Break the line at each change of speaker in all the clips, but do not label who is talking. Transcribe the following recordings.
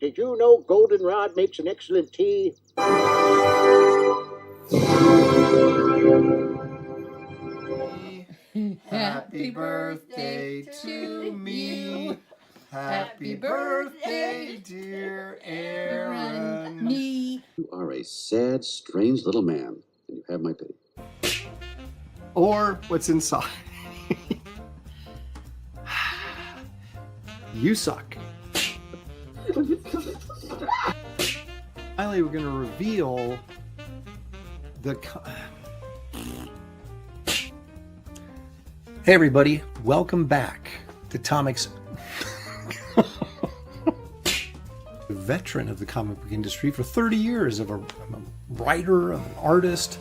Did you know goldenrod makes an excellent tea?
Happy birthday to me. Happy birthday, dear Aaron.
You are a sad, strange little man, and you have my pity.
Or what's inside. You suck. Finally, we're going to reveal the... Hey everybody, welcome back to Tomic's veteran of the comic book industry for 30 years of I'm a writer, I'm an artist,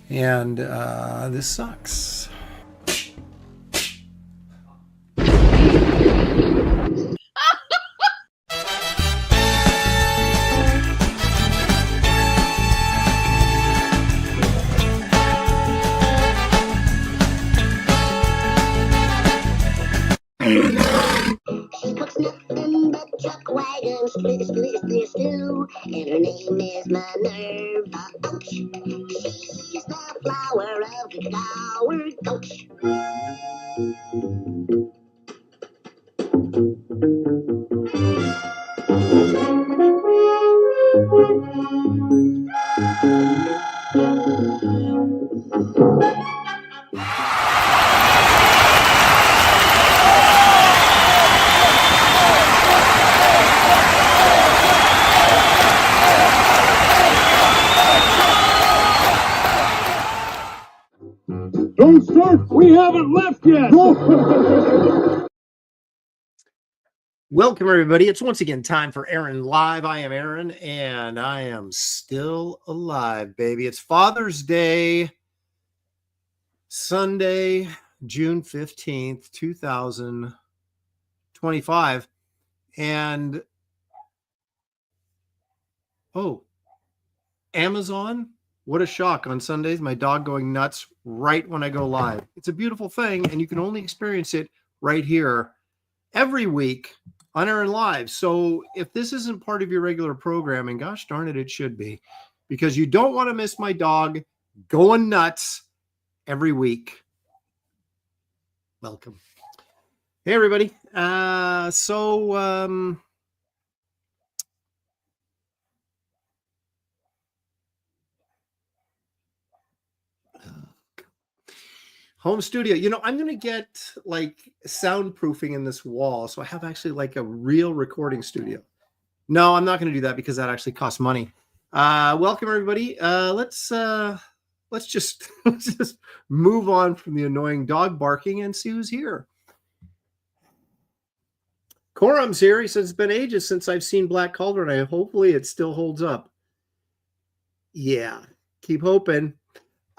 and this sucks.
She cooks nothing but chuck wagons, stew, and her name is Minerva. Ouch! She's the flower of the flower. Ouch!
Don't start! We haven't left yet!
Welcome everybody. It's once again time for Aaron Live. I am Aaron and I am still alive, baby. It's Father's Day, Sunday, June 15th, 2025. And oh, Amazon, what a shock on Sundays. My dog going nuts right when I go live. It's a beautiful thing and you can only experience it right here every week on Aaron Live. So if this isn't part of your regular programming, gosh darn it, it should be, because you don't want to miss my dog going nuts every week. Welcome. Hey, everybody. Home studio. You know, I'm going to get like soundproofing in this wall. So I have actually like a real recording studio. No, I'm not going to do that because that actually costs money. Welcome everybody. Let's just move on from the annoying dog barking and see who's here. Corum's here. He says it's been ages since I've seen Black Cauldron. Hopefully it still holds up. Yeah, keep hoping.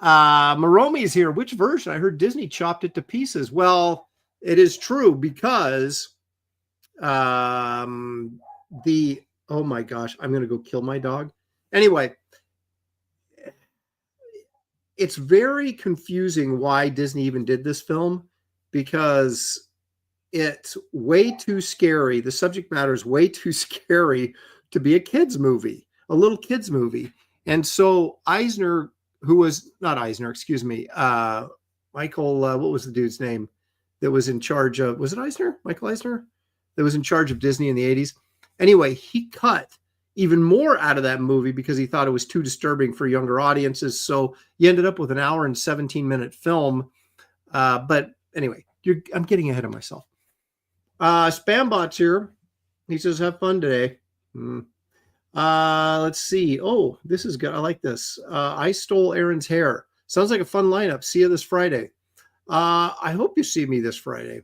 Maromi's here. Which version? I heard Disney chopped it to pieces. Well, it is true because oh my gosh, I'm gonna go kill my dog. Anyway, it's very confusing why Disney even did this film, because it's way too scary. The subject matter is way too scary to be a kids movie, a little kids movie. And so Eisner, who was not Eisner, excuse me, Michael, what was the dude's name that was in charge of, was it Eisner? Michael Eisner? That was in charge of Disney in the 80s. Anyway, he cut even more out of that movie because he thought it was too disturbing for younger audiences. So you ended up with an hour and 17-minute film. But anyway, I'm getting ahead of myself. Spambot's here. He says, have fun today. Let's see. Oh, this is good. I like this. I stole Aaron's hair. Sounds like a fun lineup. See you this Friday. I hope you see me this Friday.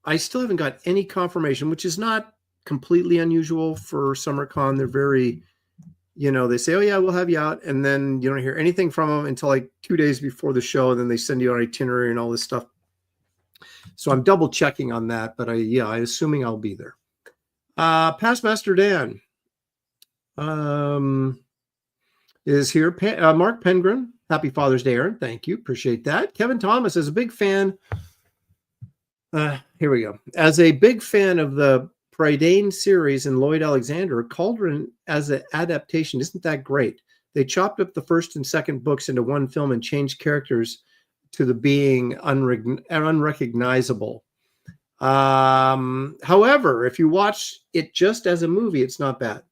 I still haven't got any confirmation, which is not completely unusual for SummerCon. They're very, they say, oh yeah, we'll have you out. And then you don't hear anything from them until like 2 days before the show. And then they send you an itinerary and all this stuff. So I'm double checking on that, but I'm assuming I'll be there. Past Master Dan is here. Mark Pengren, happy Father's Day, Aaron. Thank you. Appreciate that. Kevin Thomas is a big fan Here we go. As a big fan of the Prydain series and Lloyd Alexander, Cauldron as an adaptation isn't that great. They chopped up the first and second books into one film and changed characters to the being unrecognizable. However, if you watch it just as a movie, it's not bad.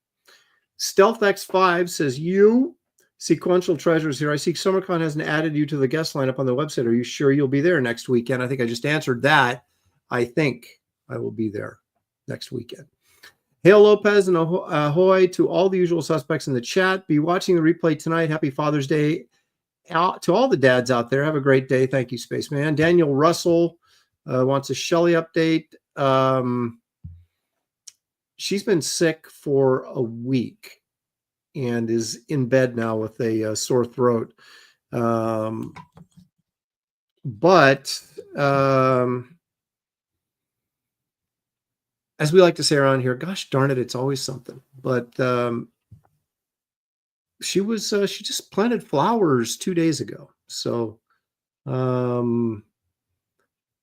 Stealth X5 says, you sequential treasures here. I see SummerCon hasn't added you to the guest lineup on the website. Are you sure you'll be there next weekend? I think I just answered that. I think I will be there next weekend. Hail Lopez and ahoy to all the usual suspects in the chat. Be watching the replay tonight. Happy Father's Day to all the dads out there. Have a great day. Thank you, Spaceman. Daniel Russell wants a Shelley update. She's been sick for a week and is in bed now with a sore throat. As we like to say around here, gosh darn it, it's always something. But she just planted flowers 2 days ago. So,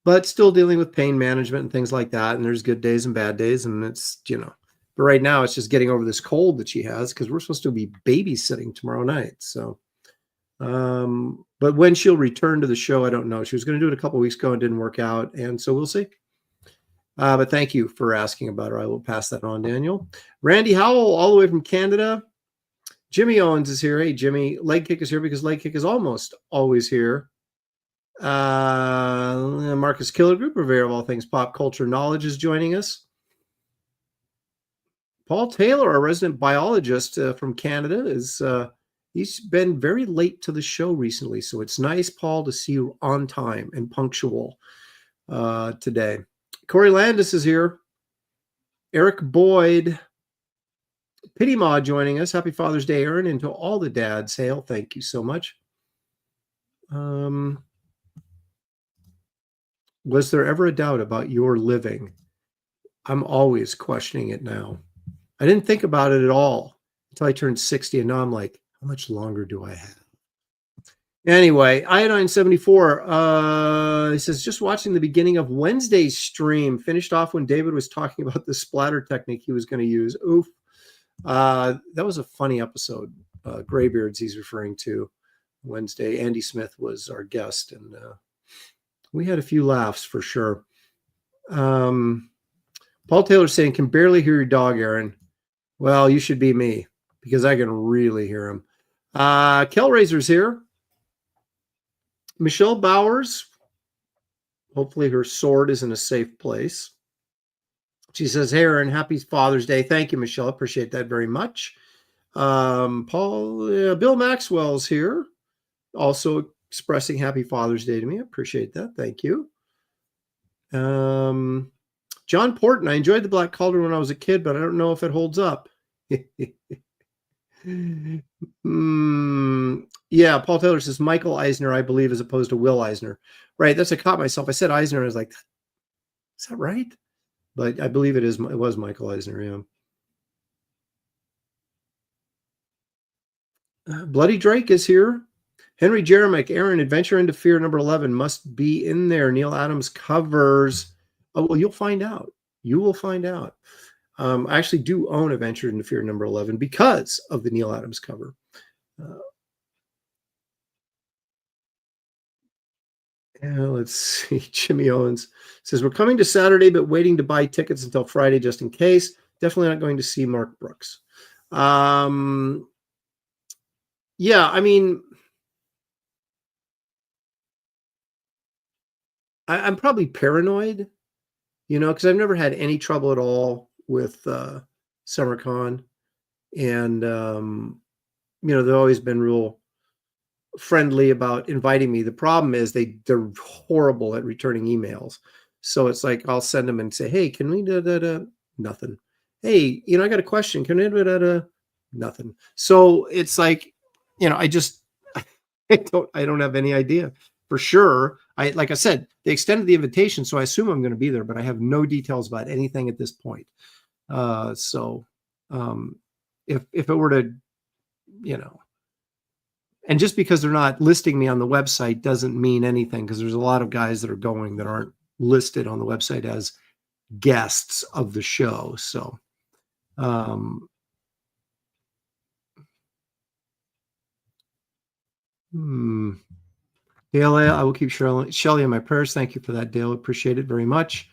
but still dealing with pain management and things like that. And there's good days and bad days. And it's, but right now it's just getting over this cold that she has because we're supposed to be babysitting tomorrow night. So, but when she'll return to the show, I don't know. She was going to do it a couple of weeks ago and didn't work out. And so we'll see. But thank you for asking about her. I will pass that on, Daniel. Randy Howell, all the way from Canada. Jimmy Owens is here. Hey, Jimmy. Leg Kick is here because Leg Kick is almost always here. Marcus Killer Group, purveyor of all things pop culture knowledge, is joining us. Paul Taylor, our resident biologist from Canada, he's been very late to the show recently. So it's nice, Paul, to see you on time and punctual today. Corey Landis is here. Eric Boyd. Pity Ma joining us. Happy Father's Day, Aaron, and to all the dads. Hail, thank you so much. Was there ever a doubt about your living? I'm always questioning it now. I didn't think about it at all until I turned 60, and now I'm like, how much longer do I have? Anyway, Iodine 74, he says, just watching the beginning of Wednesday's stream, finished off when David was talking about the splatter technique he was going to use. Oof. That was a funny episode. Graybeards he's referring to. Wednesday, Andy Smith was our guest, and we had a few laughs for sure. Paul Taylor saying, can barely hear your dog, Aaron. Well, you should be me because I can really hear him. Kellraiser's here. Michelle Bowers, hopefully her sword is in a safe place. She says, hey, Aaron, happy Father's Day. Thank you, Michelle. Appreciate that very much. Bill Maxwell's here, also expressing happy Father's Day to me. I appreciate that. Thank you. John Porton, I enjoyed the Black Cauldron when I was a kid, but I don't know if it holds up. Yeah, Paul Taylor says Michael Eisner, I believe, as opposed to Will Eisner. Right, that's I caught myself. I said Eisner, and I was like, is that right? But I believe it was Michael Eisner, yeah. Bloody Drake is here. Henry Jeremick, Aaron, Adventure into Fear number 11 must be in there. Neal Adams covers. Oh, well, you'll find out. You will find out. I actually do own Adventure into Fear number 11 because of the Neal Adams cover. Let's see. Jimmy Owens says, we're coming to Saturday, but waiting to buy tickets until Friday just in case. Definitely not going to see Mark Brooks. Yeah, I mean, I'm probably paranoid, because I've never had any trouble at all with SummerCon. And, they've always been real friendly about inviting me. The problem is they're horrible at returning emails. So it's like, I'll send them and say, hey, can we nothing. Hey, I got a question. Can we nothing. So it's like, I don't have any idea for sure. Like I said, they extended the invitation, so I assume I'm going to be there, but I have no details about anything at this point. If it were to, and just because they're not listing me on the website doesn't mean anything, because there's a lot of guys that are going that aren't listed on the website as guests of the show. So, Dale, I will keep Shelley in my prayers. Thank you for that, Dale. Appreciate it very much.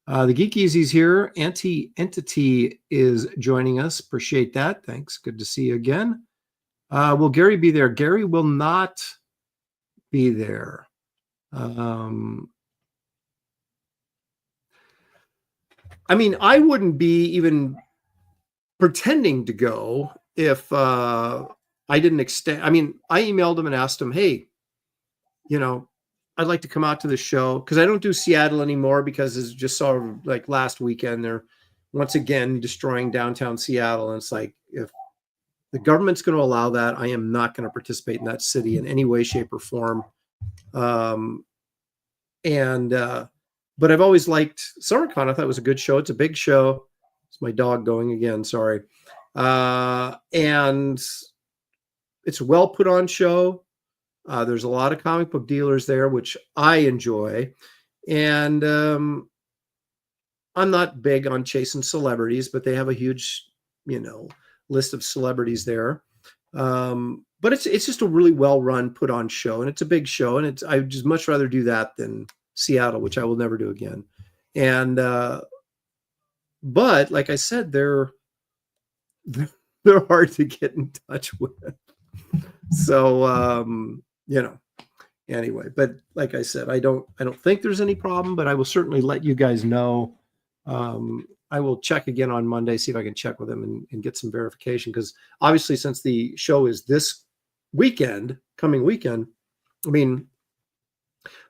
The Geek Easy's here. Anti-Entity is joining us. Appreciate that. Thanks. Good to see you again. Will Gary be there? Gary will not be there. I mean, I wouldn't be even pretending to go if I didn't extend. I mean, I emailed him and asked him, hey, I'd like to come out to the show, because I don't do Seattle anymore, because as just saw like last weekend, they're once again destroying downtown Seattle. And it's like, if the government's going to allow that, I am not going to participate in that city in any way, shape, or form. But I've always liked SummerCon. I thought it was a good show. It's a big show. It's my dog going again. Sorry. And it's a well put on show. There's a lot of comic book dealers there, which I enjoy. And I'm not big on chasing celebrities, but they have a huge, list of celebrities there. But it's just a really well run, put on show, and it's a big show. And I'd just much rather do that than Seattle, which I will never do again. And but like I said, they're hard to get in touch with. So anyway, but like I said, I don't think there's any problem, but I will certainly let you guys know. I will check again on Monday, see if I can check with them and get some verification, because obviously, since the show is this coming weekend, I mean,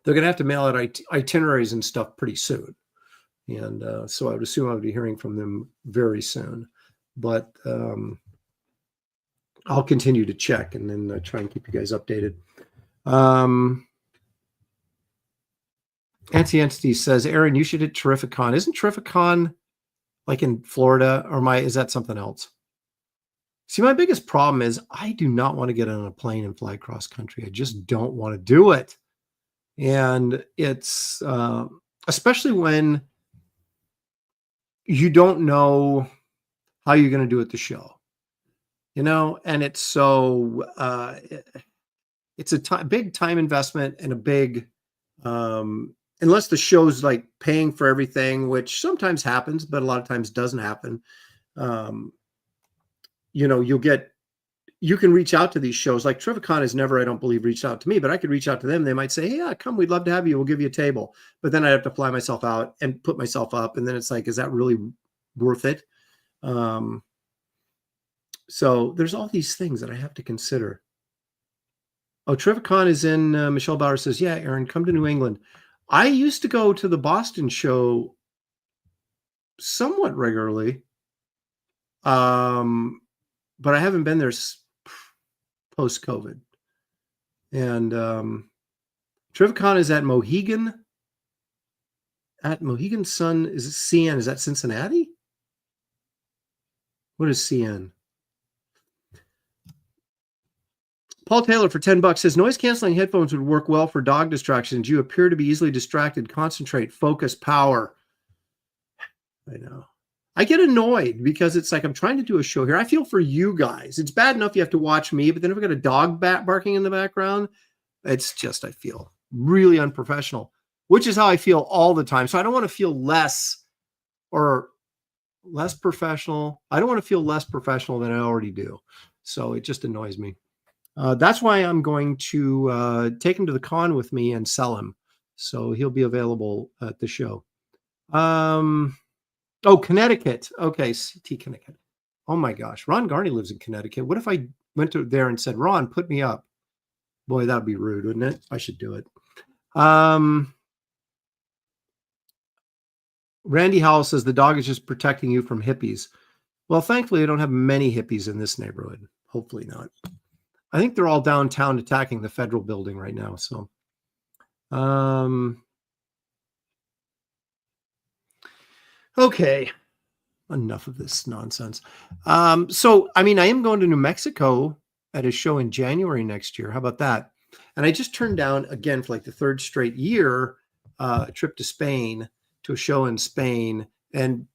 they're going to have to mail out itineraries and stuff pretty soon. And so I would assume I would be hearing from them very soon. But I'll continue to check and then try and keep you guys updated. Anti-Entity says, Aaron, you should hit Terrificon. Isn't Terrificon like in Florida, or is that something else? See, my biggest problem is I do not want to get on a plane and fly cross country. I just don't want to do it. And it's especially when you don't know how you're going to do at the show, and it's so it's a big time investment and a big unless the show's like paying for everything, which sometimes happens, but a lot of times doesn't happen. You can reach out to these shows. Like Terrificon has never, I don't believe, reached out to me, but I could reach out to them. They might say, hey, yeah, come, we'd love to have you. We'll give you a table. But then I'd have to fly myself out and put myself up. And then it's like, is that really worth it? So there's all these things that I have to consider. Oh, Terrificon is in, Michelle Bauer says, yeah, Aaron, come to New England. I used to go to the Boston show somewhat regularly. But I haven't been there post-COVID. And Terrificon is at Mohegan. At Mohegan Sun, is it CN? Is that Cincinnati? What is CN? Paul Taylor for $10 says, noise canceling headphones would work well for dog distractions. You appear to be easily distracted. Concentrate, focus, power. I know. I get annoyed because it's like I'm trying to do a show here. I feel for you guys. It's bad enough you have to watch me, but then if I've got a dog barking in the background, it's just, I feel really unprofessional, which is how I feel all the time. So I don't want to feel less professional. I don't want to feel less professional than I already do. So it just annoys me. That's why I'm going to take him to the con with me and sell him. So he'll be available at the show. Oh, Connecticut. Okay, CT Connecticut. Oh my gosh. Ron Garney lives in Connecticut. What if I went to there and said, Ron, put me up? Boy, that would be rude, wouldn't it? I should do it. Randy Howell says, the dog is just protecting you from hippies. Well, thankfully, I don't have many hippies in this neighborhood. Hopefully not. I think they're all downtown attacking the federal building right now. So, okay, enough of this nonsense. So, I mean, I am going to New Mexico at a show in January next year. How about that? And I just turned down, again, for like the third straight year, a trip to Spain, to a show in Spain, and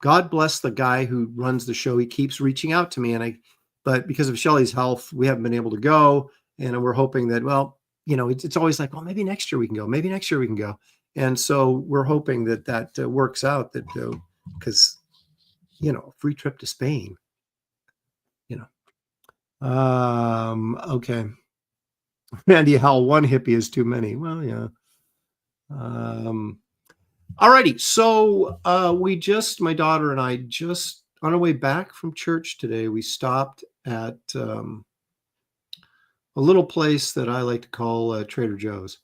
God bless the guy who runs the show. He keeps reaching out to me, but because of Shelley's health, we haven't been able to go, and we're hoping that, well, it's always like, well, maybe next year we can go. Maybe next year we can go. And so we're hoping that works out, that because free trip to Spain. Okay. Randy Howell, one hippie is too many. Well, yeah. Alrighty. So my daughter and I, just on our way back from church today, we stopped at a little place that I like to call Trader Joe's.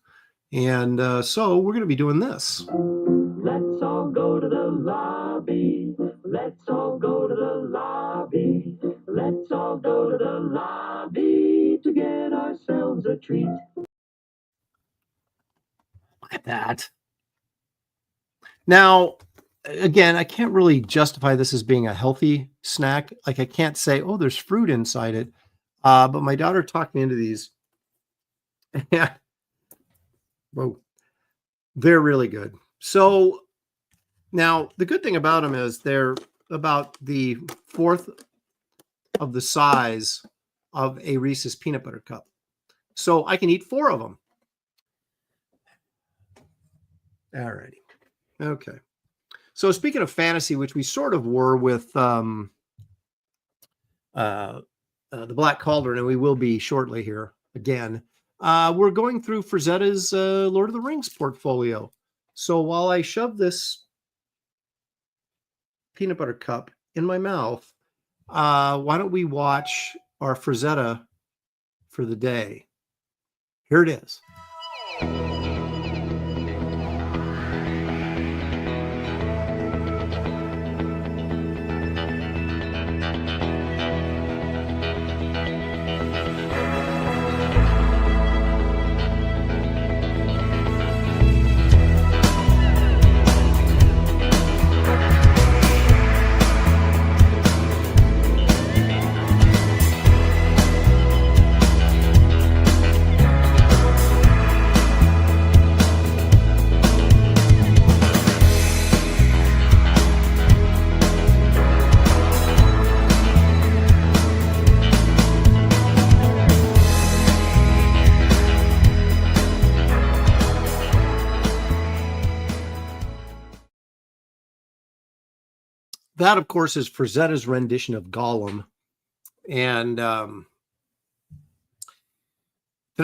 And so we're going to be doing this.
Let's all go to the lobby. Let's all go to the lobby. Let's all go to the lobby to get ourselves a treat.
Look at that. Now, again, I can't really justify this as being a healthy snack. Like, I can't say, oh, there's fruit inside it. But my daughter talked me into these. Whoa, they're really good. So now the good thing about them is they're about the fourth of the size of a Reese's peanut butter cup. So I can eat 4 of them. All righty. Okay. So speaking of fantasy, which we sort of were with the Black Cauldron, and we will be shortly here again, we're going through Frazetta's Lord of the Rings portfolio. So while I shove this peanut butter cup in my mouth, why don't we watch our Frazetta for the day? Here it is. That, of course, is Frazetta's rendition of Gollum. And did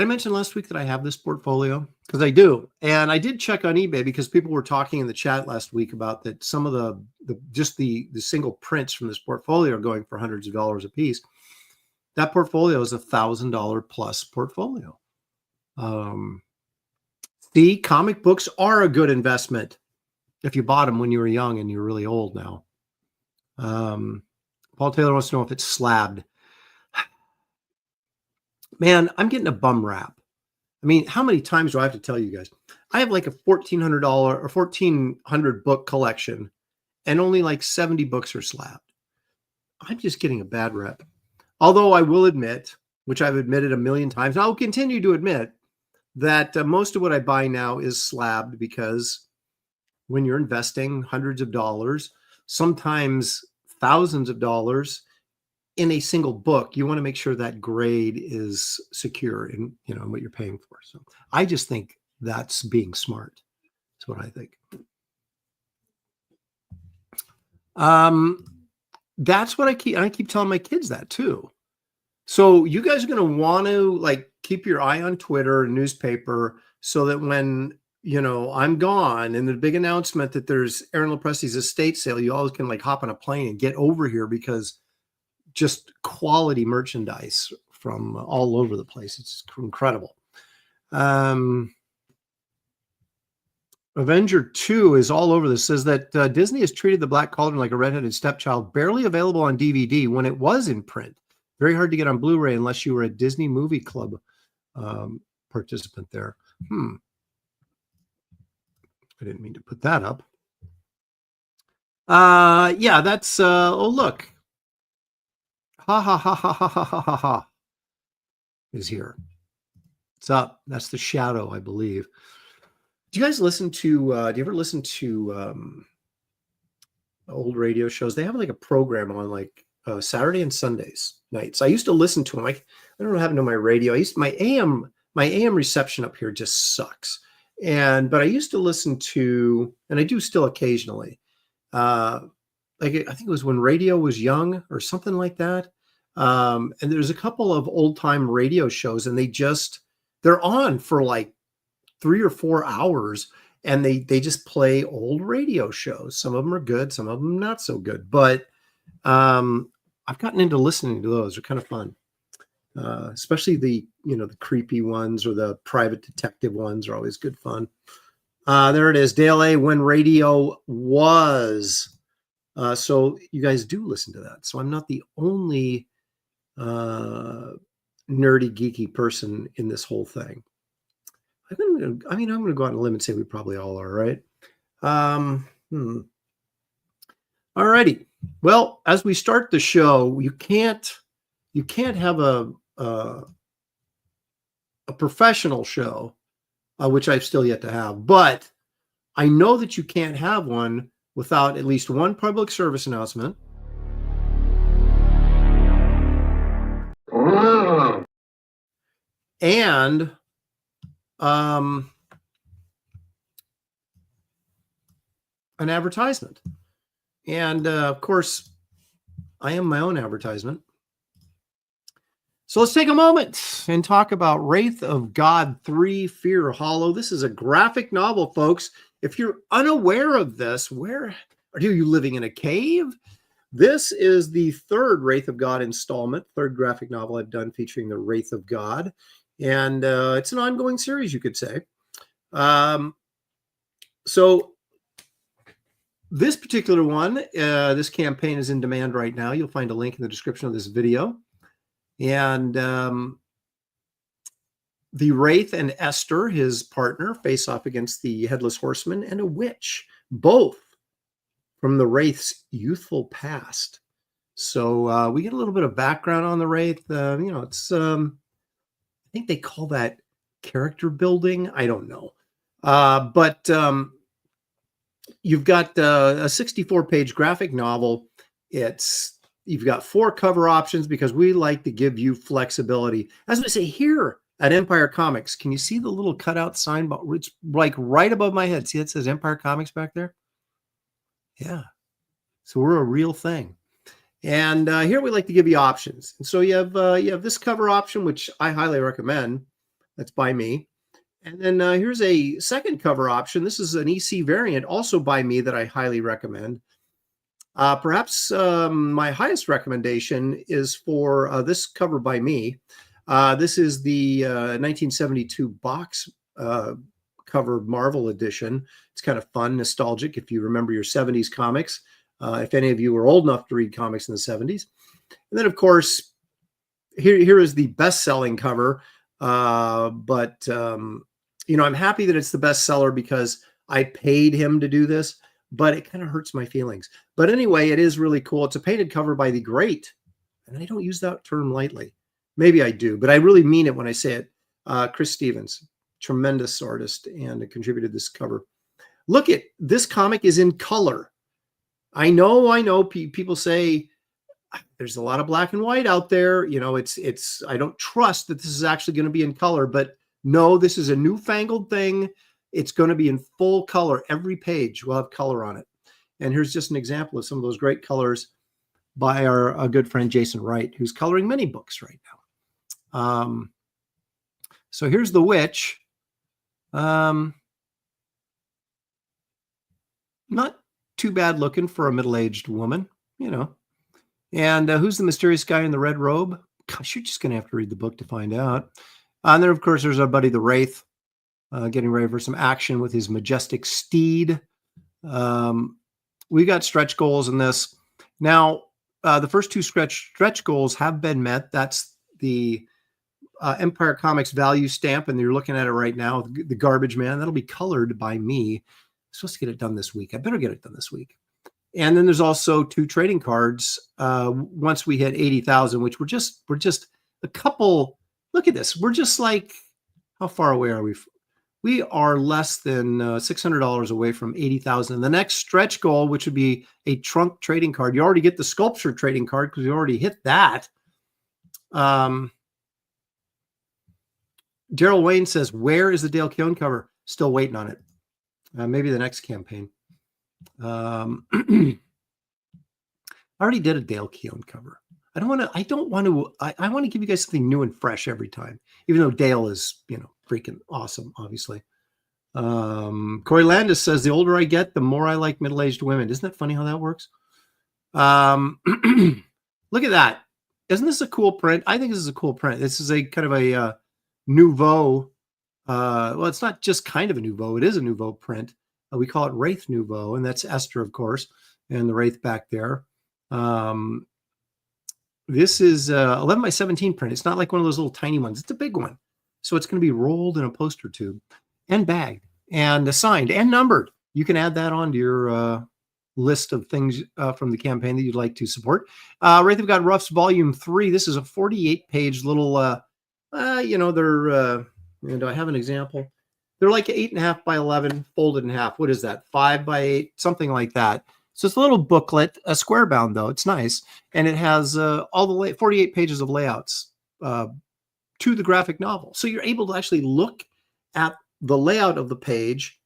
I mention last week that I have this portfolio? Because I do. And I did check on eBay because people were talking in the chat last week about that some of the single prints from this portfolio are going for hundreds of dollars a piece. That portfolio is $1,000 plus portfolio. See, comic books are a good investment if you bought them when you were young and you're really old now. Paul Taylor wants to know if it's slabbed. Man, I'm getting a bum rap. I mean, how many times do I have to tell you guys? I have like a $1,400 or 1,400 book collection, and only like 70 books are slabbed. I'm just getting a bad rep. Although I will admit, which I've admitted a million times, and I'll continue to admit, that most of what I buy now is slabbed, because when you're investing hundreds of dollars, sometimes thousands of dollars in a single book, you want to make sure that grade is secure in what you're paying for. So I just think that's being smart. That's what I think. That's what I keep telling my kids that too. So you guys are going to want to keep your eye on Twitter and newspaper, so that when I'm gone and the big announcement that there's Aaron Lopresti's estate sale, you always can hop on a plane and get over here, because just quality merchandise from all over the place. It's incredible. Avenger 2 is all over this. Says that Disney has treated the Black Cauldron like a redheaded stepchild, barely available on DVD when it was in print. Very hard to get on Blu-ray unless you were a Disney Movie Club participant there. I didn't mean to put that up. Yeah, that's oh, look. Ha ha ha ha ha ha ha ha ha is here. It's up. That's the shadow, I believe. Do you guys listen to, do you ever listen to old radio shows? They have like a program on like Saturday and Sundays nights. I used to listen to them. I don't know what happened to my radio. My AM reception up here just sucks. But I used to listen to, and I do still occasionally, like I think it was when radio was young or something like that. And there's a couple of old time radio shows, and they're on for like 3 or 4 hours, and they just play old radio shows. Some of them are good, some of them not so good. But I've gotten into listening to those. They're kind of fun, especially the creepy ones or the private detective ones are always good fun. There it is, Dale A. When radio was. So you guys do listen to that. So I'm not the only nerdy, geeky person in this whole thing. I'm going to go out on a limb and say we probably all are, right? All righty. Well, as we start the show, you can't have a professional show, which I've still yet to have, but I know that you can't have one without at least one public service announcement. And an advertisement. And of course, I am my own advertisement. So let's take a moment and talk about Wraith of God 3 Fear Hollow. This is a graphic novel, folks. If you're unaware of this, where are you living in a cave? This is the third Wraith of God installment, third graphic novel I've done featuring the Wraith of God. And it's an ongoing series, you could say. So this particular one, this campaign is in demand right now. You'll find a link in the description of this video. And the Wraith and Esther, his partner, face off against the Headless Horseman and a witch, both from the Wraith's youthful past. So we get a little bit of background on the Wraith. It's I think they call that character building. I don't know. But you've got a 64-page graphic novel. You've got 4 cover options because we like to give you flexibility. As we say here at Empire Comics, can you see the little cutout sign? But it's like right above my head. See, it says Empire Comics back there. Yeah. So we're a real thing. And here we like to give you options. And so you have this cover option, which I highly recommend. That's by me. And then here's a second cover option. This is an EC variant, also by me, that I highly recommend. Perhaps my highest recommendation is for this cover by me. This is the 1972 box cover Marvel edition. It's kind of fun, nostalgic, if you remember your 70s comics. If any of you were old enough to read comics in the 70s. And then, of course, here is the best-selling cover. I'm happy that it's the bestseller because I paid him to do this, but it kind of hurts my feelings. But anyway, it is really cool. It's a painted cover by the great, and I don't use that term lightly. Maybe I do, but I really mean it when I say it. Chris Stevens, tremendous artist, and contributed this cover. Look at this comic is in color. I know. People say there's a lot of black and white out there. I don't trust that this is actually going to be in color, but no, this is a newfangled thing. It's going to be in full color. Every page will have color on it. And here's just an example of some of those great colors by our good friend Jason Wright, who's coloring many books right now. So here's the witch. Not too bad looking for a middle-aged woman, And who's the mysterious guy in the red robe? Gosh, you're just going to have to read the book to find out. And then, of course, there's our buddy the Wraith, getting ready for some action with his majestic steed. We got stretch goals in this. Now, the first 2 stretch goals have been met. That's the Empire Comics value stamp, and you're looking at it right now, the Garbage Man. That'll be colored by me. I'm supposed to get it done this week. I better get it done this week. And then there's also 2 trading cards. Once we hit 80,000, which we're just a couple. Look at this. We're just like, how far away are we? we are less than $600 away from 80,000. And the next stretch goal, which would be a trunk trading card, you already get the sculpture trading card because you already hit that. Daryl Wayne says, where is the Dale Keown cover? Still waiting on it. Maybe the next campaign. I already did a Dale Keown cover. I want to give you guys something new and fresh every time, even though Dale is, freaking awesome, obviously. Corey Landis says, the older I get, the more I like middle-aged women. Isn't that funny how that works? Look at that. Isn't this a cool print? I think this is a cool print. This is a kind of a nouveau. Well, it's not just kind of a nouveau. It is a nouveau print. We call it Wraith Nouveau, and that's Esther, of course, and the Wraith back there. This is 11 by 17 print. It's not like one of those little tiny ones. It's a big one. So it's going to be rolled in a poster tube and bagged and signed and numbered. You can add that onto your list of things from the campaign that you'd like to support. Wraith of God Roughs Volume 3. This is a 48-page little, they're, do I have an example? They're like 8.5 by 11 folded in half. What is that? 5 by 8, something like that. So it's a little booklet, a square bound though. It's nice. And it has all the 48 pages of layouts to the graphic novel. So you're able to actually look at the layout of the page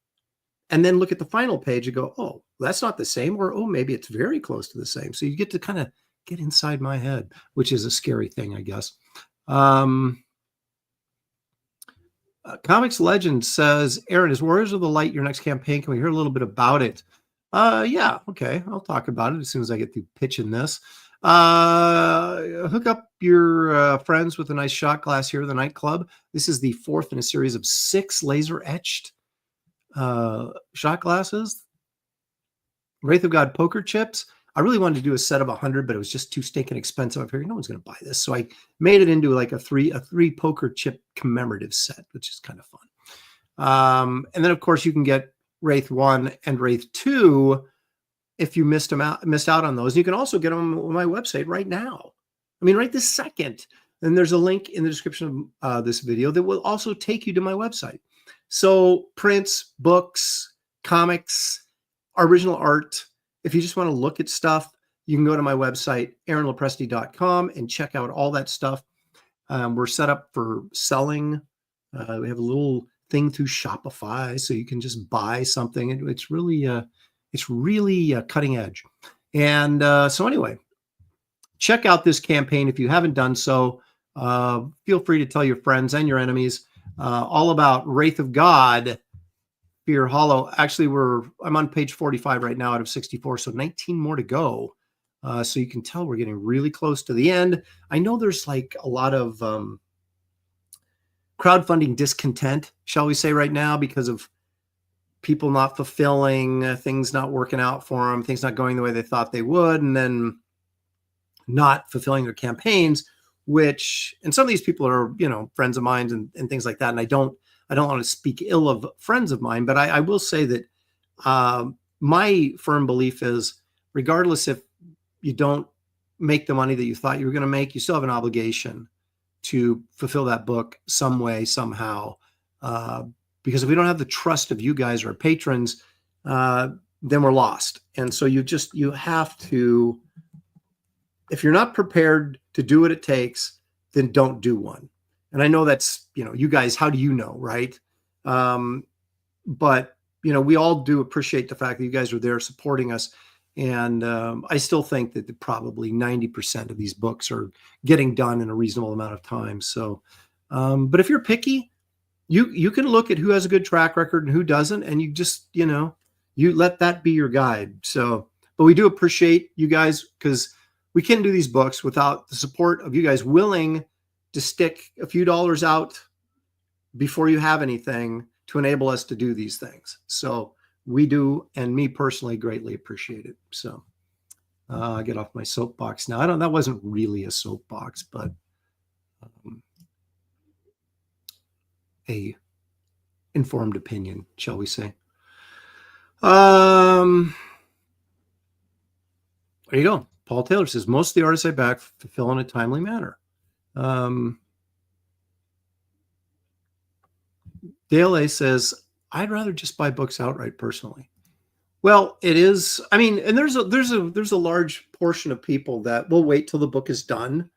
and then look at the final page and go, oh, that's not the same. Or, oh, maybe it's very close to the same. So you get to kind of get inside my head, which is a scary thing, I guess. Comics Legend says, Aaron, is Warriors of the Light your next campaign? Can we hear a little bit about it? Yeah, okay. I'll talk about it as soon as I get through pitching this. Hook up your friends with a nice shot glass here at the nightclub. This is the 4th in a series of 6 laser etched shot glasses. Wraith of God poker chips. I really wanted to do a set of 100, but it was just too stinking expensive. I figured no one's going to buy this. So I made it into like a three poker chip commemorative set, which is kind of fun. And then of course you can get Wraith 1 and Wraith 2 if you missed out on those. You can also get them on my website right now. I mean, right this second. And there's a link in the description of this video that will also take you to my website. So prints, books, comics, original art. If you just want to look at stuff, you can go to my website, aaronlopresti.com, and check out all that stuff. We're set up for selling. We have a little thing through Shopify, so you can just buy something. It's really cutting edge. And so anyway, check out this campaign if you haven't done so. Feel free to tell your friends and your enemies all about Wraith of God, Fear Hollow. Actually, I'm on page 45 right now out of 64, so 19 more to go. So you can tell we're getting really close to the end. I know there's like a lot of crowdfunding discontent, shall we say, right now because of people not fulfilling, things not working out for them, things not going the way they thought they would, and then not fulfilling their campaigns, and some of these people are, friends of mine and things like that. And I don't want to speak ill of friends of mine, but I will say that my firm belief is regardless if you don't make the money that you thought you were going to make, you still have an obligation to fulfill that book some way, somehow. Because if we don't have the trust of you guys or our patrons, then we're lost. And so you have to, if you're not prepared to do what it takes, then don't do one. And I know that's, you guys, how do you know, right? But, we all do appreciate the fact that you guys are there supporting us. And I still think that probably 90% of these books are getting done in a reasonable amount of time. So, but if you're picky, you can look at who has a good track record and who doesn't, and you just, you let that be your guide. So, but we do appreciate you guys because we can't do these books without the support of you guys willing to stick a few dollars out before you have anything to enable us to do these things. So we do, and me personally, greatly appreciate it. So I get off my soapbox now. That wasn't really a soapbox, but a informed opinion, shall we say. There you go. Paul Taylor says, most of the artists I back fulfill in a timely manner. Gail A says, I'd rather just buy books outright personally. Well, it is. I mean, and there's a large portion of people that will wait till the book is done.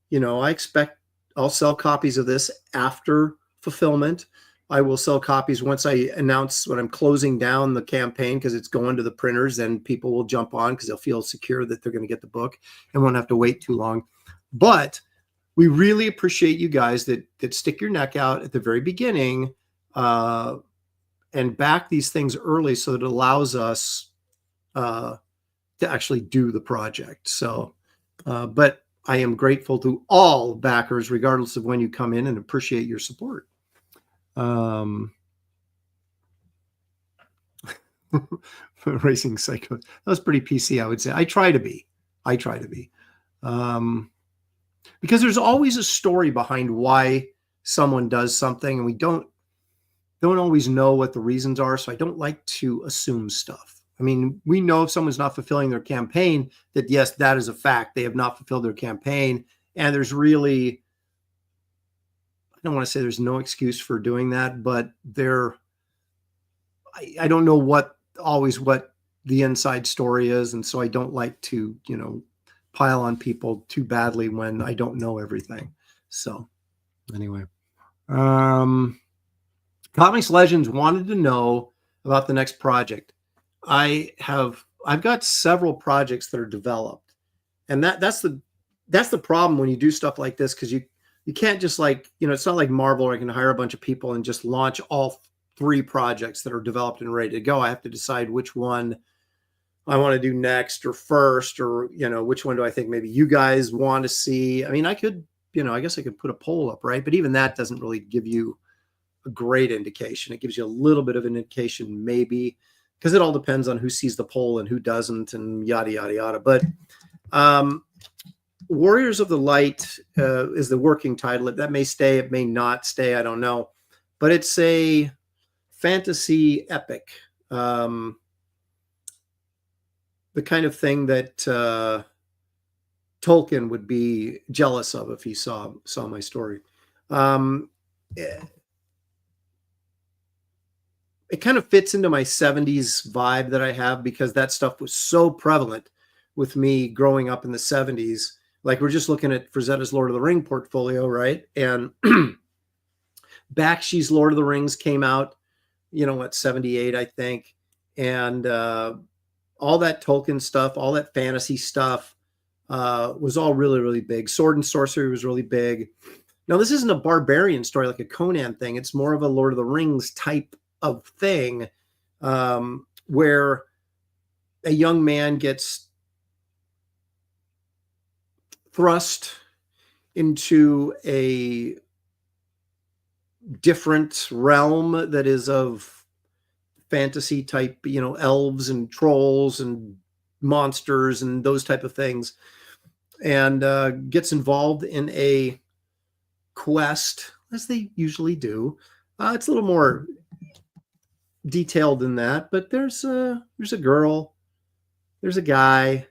You know, I expect I'll sell copies of this after fulfillment. I will sell copies once I announce when I'm closing down the campaign, because it's going to the printers, and people will jump on because they'll feel secure that they're going to get the book and won't have to wait too long. But we really appreciate you guys that stick your neck out at the very beginning and back these things early, so that it allows us to actually do the project. So, but I am grateful to all backers, regardless of when you come in, and appreciate your support. Racing Psycho. That was pretty PC, I would say. I try to be. Because there's always a story behind why someone does something, and we don't always know what the reasons are. So I don't like to assume stuff. I mean, we know if someone's not fulfilling their campaign, that yes, that is a fact. They have not fulfilled their campaign. And there's really, I don't want to say there's no excuse for doing that, but I don't know what the inside story is. And so I don't like to, pile on people too badly when I don't know everything. So anyway, Comics Legends wanted to know about the next project. I've got several projects that are developed, and that's the problem when you do stuff like this, because you can't just it's not like Marvel where I can hire a bunch of people and just launch all 3 projects that are developed and ready to go. I have to decide which one I want to do next or first, or which one do I think maybe you guys want to see. I mean, I could, I guess I could put a poll up, right? But even that doesn't really give you a great indication. It gives you a little bit of an indication, maybe, because it all depends on who sees the poll and who doesn't, and yada yada yada. But Warriors of the Light is the working title. That may stay, it may not stay, I don't know. But it's a fantasy epic, the kind of thing that Tolkien would be jealous of if he saw my story. It kind of fits into my 70s vibe that I have, because that stuff was so prevalent with me growing up in the 70s. Like, we're just looking at Frazetta's Lord of the Ring portfolio, right? And Bakshi's Lord of the Rings came out, 78, I think. And all that Tolkien stuff, all that fantasy stuff was all really, really big. Sword and Sorcery was really big. Now, this isn't a barbarian story like a Conan thing. It's more of a Lord of the Rings type of thing, where a young man gets thrust into a different realm that is of fantasy type, elves and trolls and monsters and those type of things, and gets involved in a quest, as they usually do. It's a little more detailed than that, but there's a girl, there's a guy,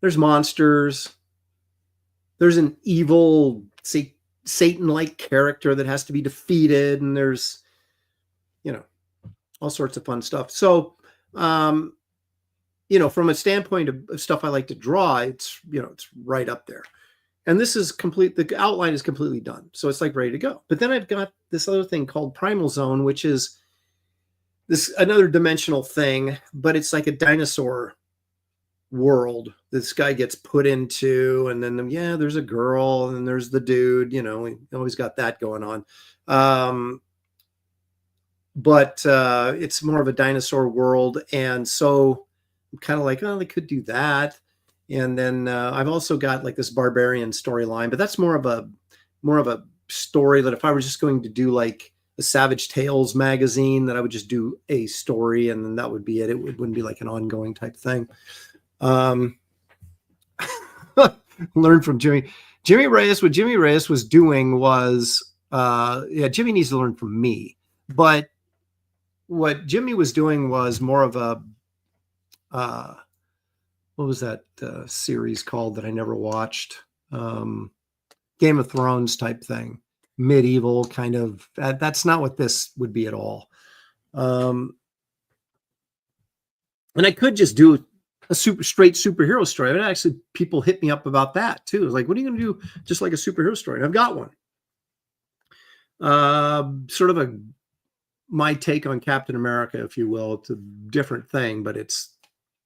there's monsters, there's an evil Satan-like character that has to be defeated, and there's all sorts of fun stuff. So from a standpoint of stuff I like to draw, it's it's right up there. And this is complete. The outline is completely done, so it's like ready to go. But then I've got this other thing called Primal Zone, which is this another dimensional thing, but it's like a dinosaur world this guy gets put into, and then there's a girl, and there's the dude. We always got that going on. But it's more of a dinosaur world, and so I'm kind of like, oh, they could do that. And then I've also got like this barbarian storyline, but that's more of a story that if I were just going to do like a Savage Tales magazine, that I would just do a story, and then that would be it. It wouldn't be like an ongoing type thing. Learn from Jimmy Reyes. What Jimmy Reyes was doing was, Jimmy needs to learn from me, but what Jimmy was doing was more of a, what was that series called that I never watched? Game of Thrones type thing. medieval kind of, that's not what this would be at all. And I could just do a straight superhero story. But actually, people hit me up about that too. It's like, what are you going to do just like a superhero story? And I've got one. Sort of my take on Captain America, if you will. It's a different thing, but it's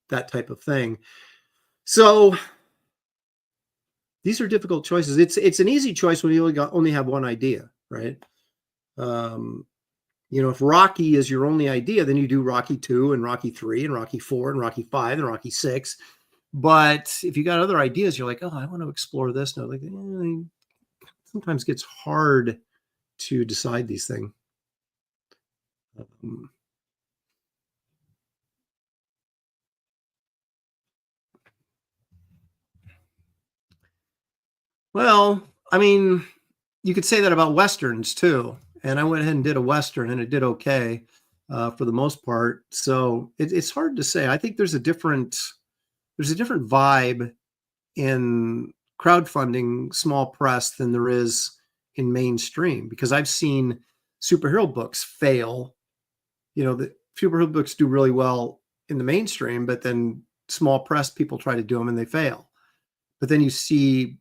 that type of thing. So these are difficult choices. It's an easy choice when you only have one idea, right? If Rocky is your only idea, then you do Rocky 2 and Rocky 3 and Rocky 4 and Rocky 5 and Rocky 6. But if you got other ideas, you're like, oh, I want to explore this. No, like, sometimes gets hard to decide these things. Well, I mean, you could say that about Westerns too. And I went ahead and did a Western and it did okay for the most part. So it's hard to say. I think there's a different vibe in crowdfunding small press than there is in mainstream, because I've seen superhero books fail. The superhero books do really well in the mainstream, but then small press people try to do them and they fail. But then you see,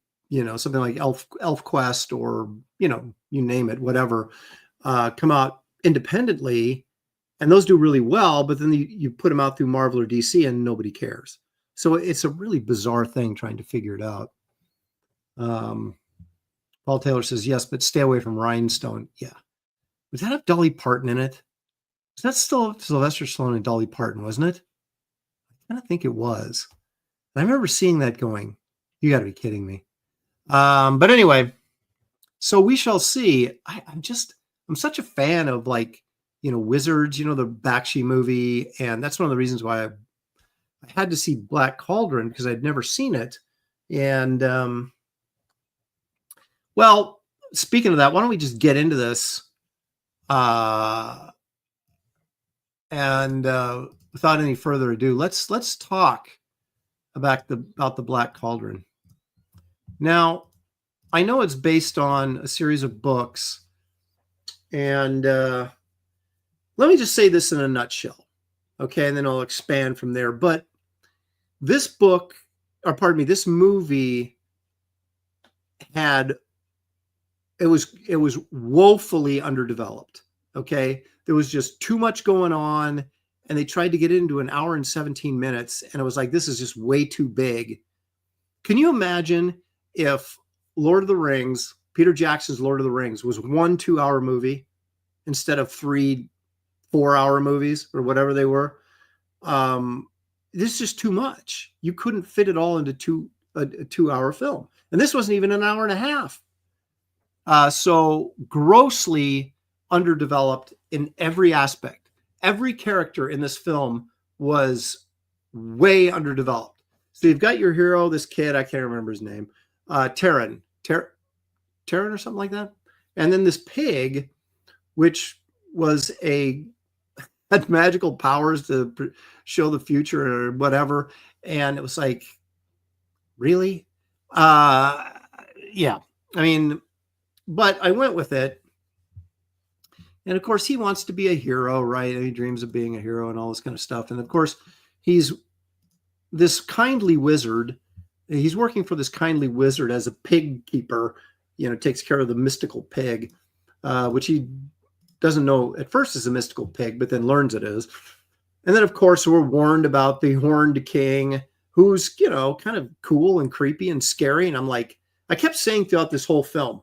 something like Elf Quest or, you name it, whatever, come out independently, and those do really well, but then you put them out through Marvel or DC and nobody cares. So it's a really bizarre thing trying to figure it out. Paul Taylor says, yes, but stay away from Rhinestone. Yeah. Does that have Dolly Parton in it? Was that still Sylvester Stallone and Dolly Parton, wasn't it? I kind of think it was. I remember seeing that going, you got to be kidding me. But anyway, so we shall see. I'm such a fan of, like, Wizards, the Bakshi movie. And that's one of the reasons why I had to see Black Cauldron, because I'd never seen it. And, well, speaking of that, why don't we just get into this? And without any further ado, let's talk about the Black Cauldron. Now, I know it's based on a series of books, and let me just say this in a nutshell, okay? And then I'll expand from there. But this movie it was woefully underdeveloped, okay? There was just too much going on, and they tried to get into an hour and 17 minutes, and it was like, this is just way too big. Can you imagine if Lord of the Rings, Peter Jackson's Lord of the Rings, was 1 2-hour movie instead of 3 4-hour movies or whatever they were? This is just too much. You couldn't fit it all into a 2-hour film. And this wasn't even an hour and a half. So grossly underdeveloped in every aspect. Every character in this film was way underdeveloped. So you've got your hero, this kid, I can't remember his name, Taran or something like that. And then this pig, which had magical powers to show the future or whatever. And it was like, really? Yeah. I mean, but I went with it. And of course, he wants to be a hero, right? And he dreams of being a hero and all this kind of stuff. And of course, he's this kindly wizard. He's working for this kindly wizard as a pig keeper, takes care of the mystical pig, which he doesn't know at first is a mystical pig, but then learns it is. And then, of course, we're warned about the Horned King, who's, kind of cool and creepy and scary. And I'm like, I kept saying throughout this whole film,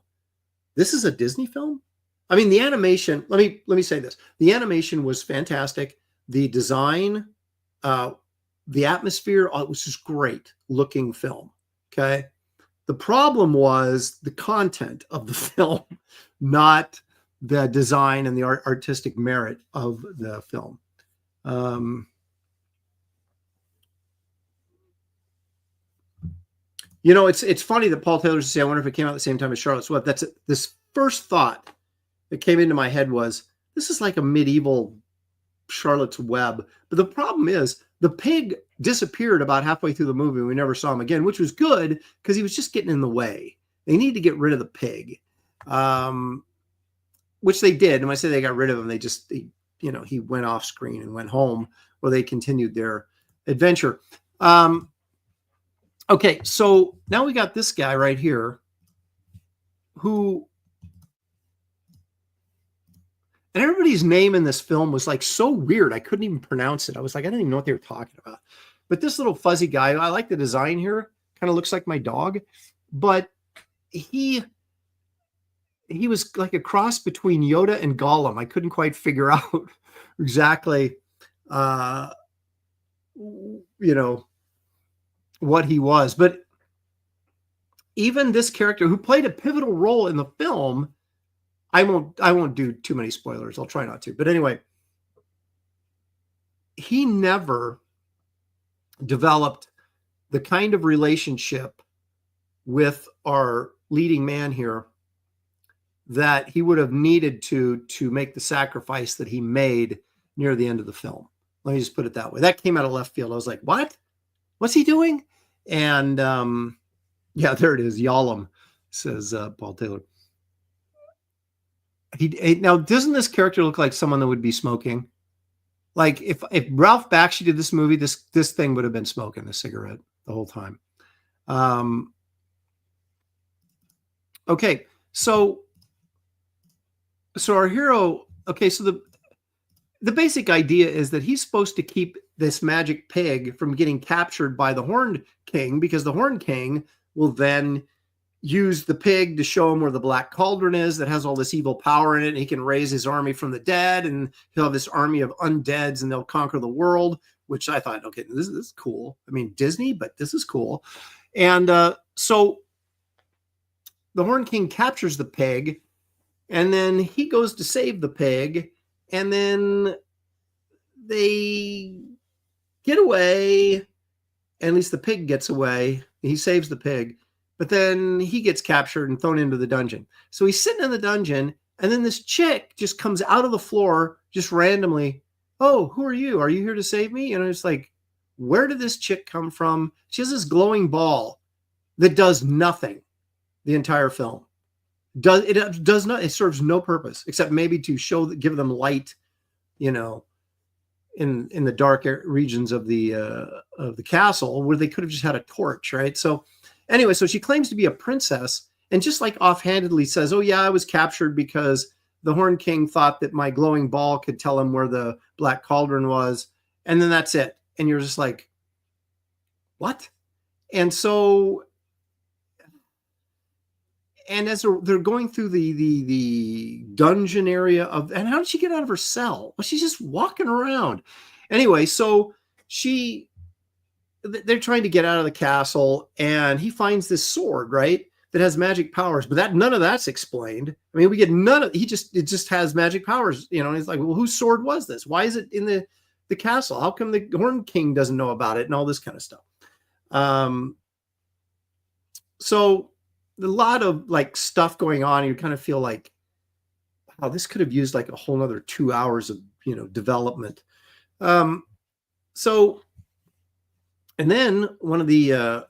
this is a Disney film? I mean, the animation, let me say this. The animation was fantastic. The design, the atmosphere, it was just great looking film. Okay. The problem was the content of the film, not the design and the artistic merit of the film. It's funny that Paul Taylor said, I wonder if it came out at the same time as Charlotte's Web. This first thought that came into my head was, this is like a medieval Charlotte's Web. But the problem is the pig disappeared about halfway through the movie. And we never saw him again, which was good because he was just getting in the way. They need to get rid of the pig. which they did. And when I say they got rid of him, he went off screen and went home, where they continued their adventure. Okay, so now we got this guy right here who, and everybody's name in this film was like so weird. I couldn't even pronounce it. I was like, I didn't even know what they were talking about. But this little fuzzy guy, I like the design here. Kind of looks like my dog, but he was like a cross between Yoda and Gollum. I couldn't quite figure out exactly, what he was. But even this character who played a pivotal role in the film, I won't do too many spoilers. I'll try not to. But anyway, he never developed the kind of relationship with our leading man here that he would have needed to make the sacrifice that he made near the end of the film. Let me just put it that way. That came out of left field. I was like, what? What's he doing? And yeah, there it is. Yalom, says Paul Taylor. Now, doesn't this character look like someone that would be smoking? Like if Ralph Bakshi did this movie, this thing would have been smoking the cigarette the whole time. Okay, so our hero. Okay, so the basic idea is that he's supposed to keep this magic pig from getting captured by the Horned King, because the Horned King will then use the pig to show him where the Black Cauldron is that has all this evil power in it. And he can raise his army from the dead, and he'll have this army of undeads, and they'll conquer the world, which I thought, okay, this is cool. I mean, Disney, but this is cool. And so the Horned King captures the pig, and then he goes to save the pig, and then they get away. At least the pig gets away. He saves the pig. But then he gets captured and thrown into the dungeon. So he's sitting in the dungeon, and then this chick just comes out of the floor just randomly. Oh, who are you? Are you here to save me? And it's like, where did this chick come from? She has this glowing ball that does nothing the entire film. It does not. It serves no purpose except maybe to give them light, in the dark regions of the castle, where they could have just had a torch, right? So anyway, so she claims to be a princess, and just like offhandedly says, oh yeah, I was captured because the Horned King thought that my glowing ball could tell him where the Black Cauldron was. And then that's it. And you're just like, what? And so, and as they're going through the dungeon area and how did she get out of her cell? Well, she's just walking around. Anyway, so they're trying to get out of the castle, and he finds this sword, right, that has magic powers, but none of that's explained. I mean, we get none of it just has magic powers, He's like, well, whose sword was this? Why is it in the castle? How come the Horned King doesn't know about it, and all this kind of stuff? So a lot of like stuff going on. You kind of feel like, wow, this could have used like a whole nother 2 hours of development. So. And then one of the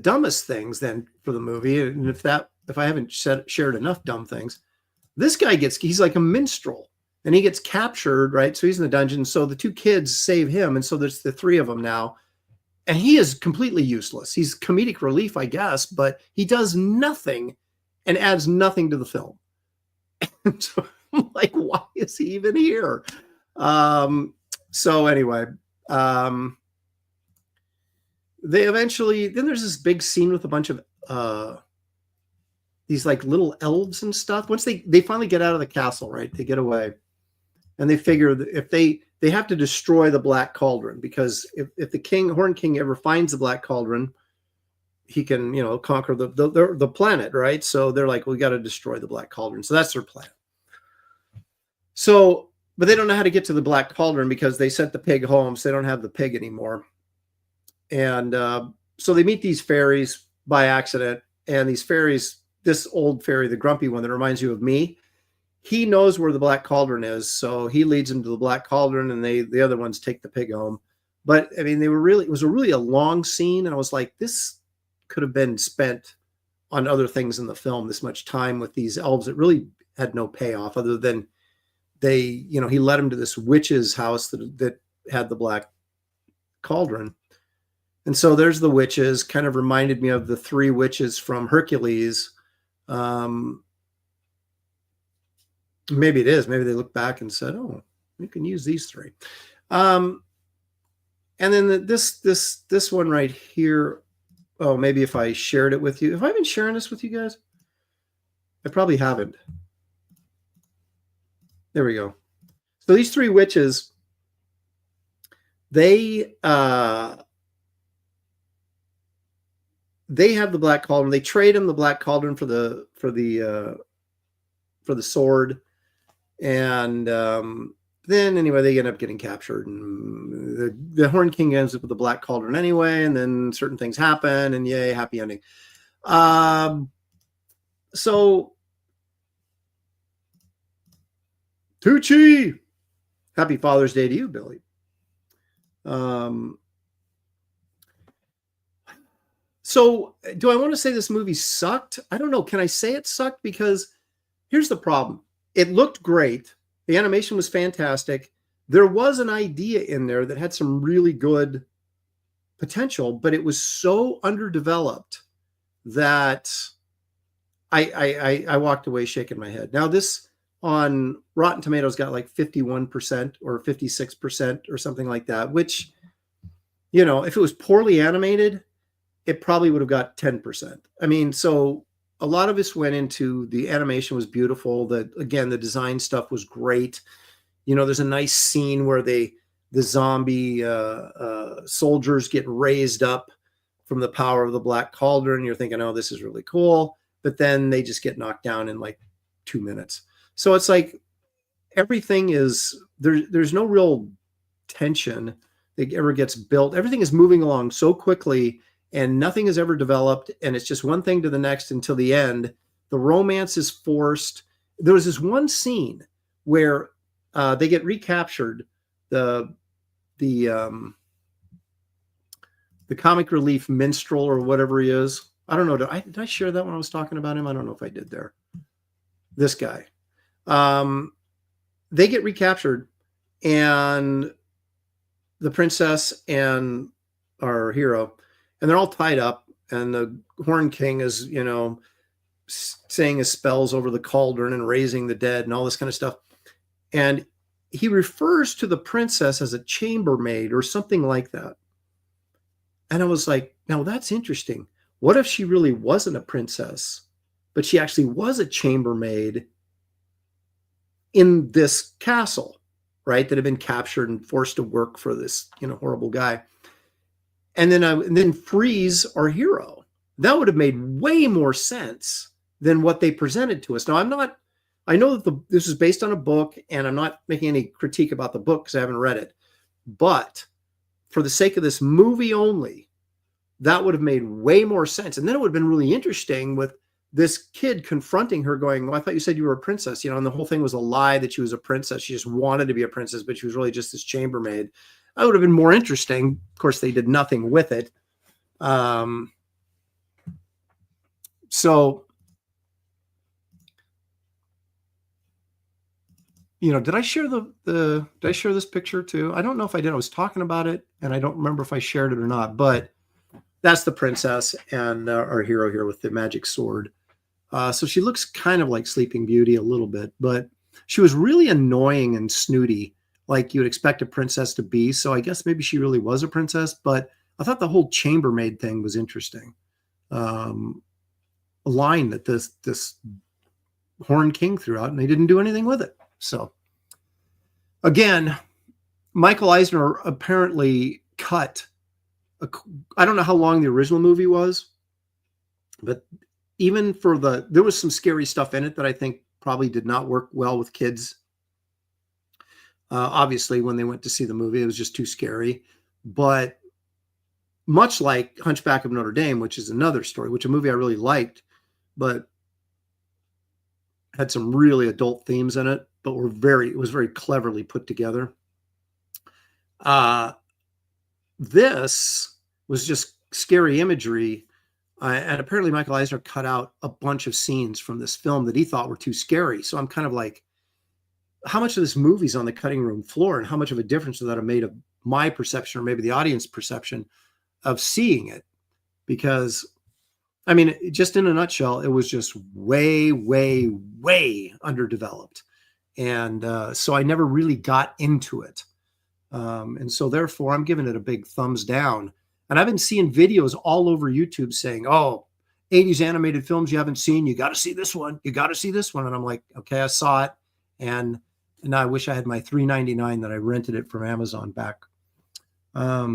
dumbest things then for the movie, and if I haven't shared enough dumb things, this guy he's like a minstrel, and he gets captured, right? So he's in the dungeon. So the two kids save him, and so there's the three of them now, and he is completely useless. He's comedic relief, I guess, but he does nothing and adds nothing to the film. And so I'm like, why is he even here? So anyway. They eventually, then there's this big scene with a bunch of these like little elves and stuff. Once they finally get out of the castle, right? They get away, and they figure that if they have to destroy the Black Cauldron, because if the Horned King ever finds the Black Cauldron, he can conquer the planet, right? So they're like, we got to destroy the Black Cauldron. So that's their plan. So, but they don't know how to get to the Black Cauldron because they sent the pig home, so they don't have the pig anymore. And so they meet these fairies by accident, and these fairies, this old fairy, the grumpy one that reminds you of me, he knows where the Black Cauldron is, so he leads them to the Black Cauldron, and the other ones take the pig home. But I mean, it was really a long scene, and I was like, this could have been spent on other things in the film, this much time with these elves. It really had no payoff other than he led him to this witch's house that had the Black Cauldron. And so there's the witches, kind of reminded me of the 3 witches from Hercules. Maybe it is. Maybe they looked back and said, oh, we can use these 3. And then this one right here. Oh, maybe if I shared it with you. Have I been sharing this with you guys? I probably haven't. There we go. So these 3 witches, they have the Black Cauldron. They trade him the Black Cauldron for the sword, and then anyway they end up getting captured, and the Horn King ends up with the Black Cauldron anyway, and then certain things happen, and yay, happy ending. So Tucci, happy Father's Day to you, Billy. So do I want to say this movie sucked? I don't know. Can I say it sucked? Because here's the problem. It looked great. The animation was fantastic. There was an idea in there that had some really good potential, but it was so underdeveloped that I walked away shaking my head. Now this on Rotten Tomatoes got like 51% or 56% or something like that, which, if it was poorly animated, it probably would have got 10%. I mean, so a lot of this went into the animation was beautiful. Again, the design stuff was great. There's a nice scene where the zombie soldiers get raised up from the power of the Black Cauldron. You're thinking, oh, this is really cool. But then they just get knocked down in like 2 minutes. So it's like everything is, there's no real tension that ever gets built. Everything is moving along so quickly and nothing is ever developed. And it's just one thing to the next until the end. The romance is forced. There was this one scene where they get recaptured. The comic relief minstrel or whatever he is. I don't know. Did I share that when I was talking about him? I don't know if I did there. This guy. They get recaptured, and the princess and our hero, and they're all tied up, and the Horn King is, saying his spells over the cauldron and raising the dead and all this kind of stuff. And he refers to the princess as a chambermaid or something like that. And I was like, now that's interesting. What if she really wasn't a princess, but she actually was a chambermaid in this castle, right? That had been captured and forced to work for this, horrible guy. And then freeze our hero. That would have made way more sense than what they presented to us. Now, I know that this is based on a book, and I'm not making any critique about the book because I haven't read it. But for the sake of this movie only, that would have made way more sense. And then it would have been really interesting with this kid confronting her going, well, I thought you said you were a princess, and the whole thing was a lie that she was a princess. She just wanted to be a princess, but she was really just this chambermaid. That would have been more interesting. Of course, they did nothing with it. So, did I share did I share this picture too? I don't know if I did. I was talking about it, and I don't remember if I shared it or not, but that's the princess and our hero here with the magic sword. So she looks kind of like Sleeping Beauty a little bit, but she was really annoying and snooty, like you would expect a princess to be. So I guess maybe she really was a princess, but I thought the whole chambermaid thing was interesting. A line that this Horn King threw out, and they didn't do anything with it. So again, Michael Eisner apparently cut, I don't know how long the original movie was, but even for there was some scary stuff in it that I think probably did not work well with kids. Obviously, when they went to see the movie, it was just too scary. But much like Hunchback of Notre Dame, which is another story, which a movie I really liked, but had some really adult themes in it, but it was very cleverly put together. This was just scary imagery And apparently Michael Eisner cut out a bunch of scenes from this film that he thought were too scary. So I'm kind of like, how much of this movie's on the cutting room floor, and how much of a difference would that have made of my perception, or maybe the audience perception of seeing it? Because, I mean, just in a nutshell, it was just way, way, way underdeveloped. And so I never really got into it. And so therefore, I'm giving it a big thumbs down. And I've been seeing videos all over YouTube saying, oh, 80s animated films you haven't seen, you got to see this one. You got to see this one. And I'm like, okay, I saw it. And now I wish I had my $3.99 that I rented it from Amazon back. I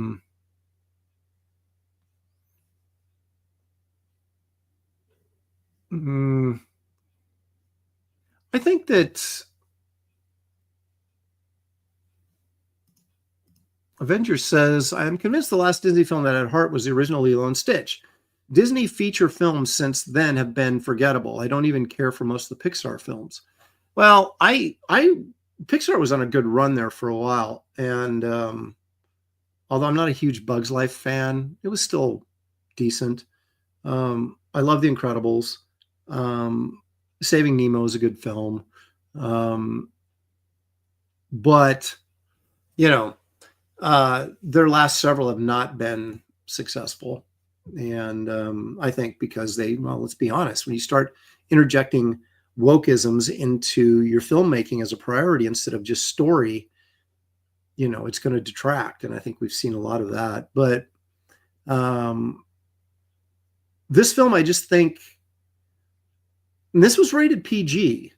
think that Avengers says, I'm convinced the last Disney film that had heart was the original Lilo and Stitch. Disney feature films since then have been forgettable. I don't even care for most of the Pixar films. Well, Pixar was on a good run there for a while. And although I'm not a huge Bugs Life fan, it was still decent. I love The Incredibles. Saving Nemo is a good film. But, you know, their last several have not been successful. And I think because well, let's be honest, when you start interjecting wokeisms into your filmmaking as a priority instead of just story, you know, it's going to detract. And I think we've seen a lot of that. But this film, I just think, and this was rated PG,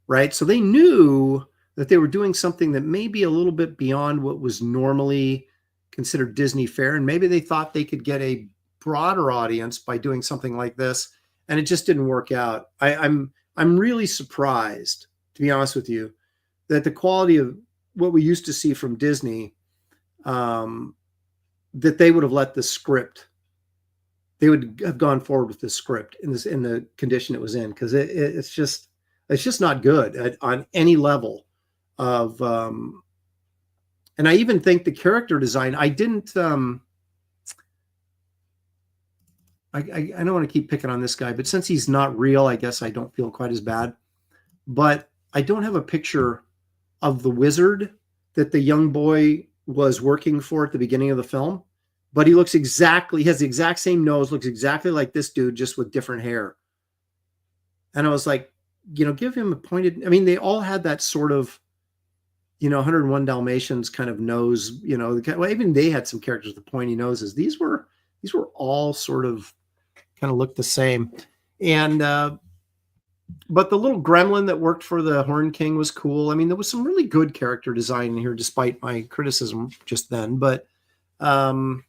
right? So they knew that they were doing something that may be a little bit beyond what was normally considered Disney fare. And maybe they thought they could get a broader audience by doing something like this. And it just didn't work out. I'm really surprised, to be honest with you, that the quality of what we used to see from Disney, that they would have let the script, they would have gone forward with the script in the condition it was in, because it's just not good on any level of. And I even think the character design, I didn't. I don't want to keep picking on this guy, but since he's not real, I guess I don't feel quite as bad. But I don't have a picture of the wizard that the young boy was working for at the beginning of the film. But he has the exact same nose, looks exactly like this dude, just with different hair. And I was like, you know, give him a pointed, I mean, they all had that sort of, you know, 101 Dalmatians kind of nose, you know, well, even they had some characters with pointy noses. These were all sort of kind of looked the same. And, but the little gremlin that worked for the Horn King was cool. I mean, there was some really good character design in here, despite my criticism just then. But I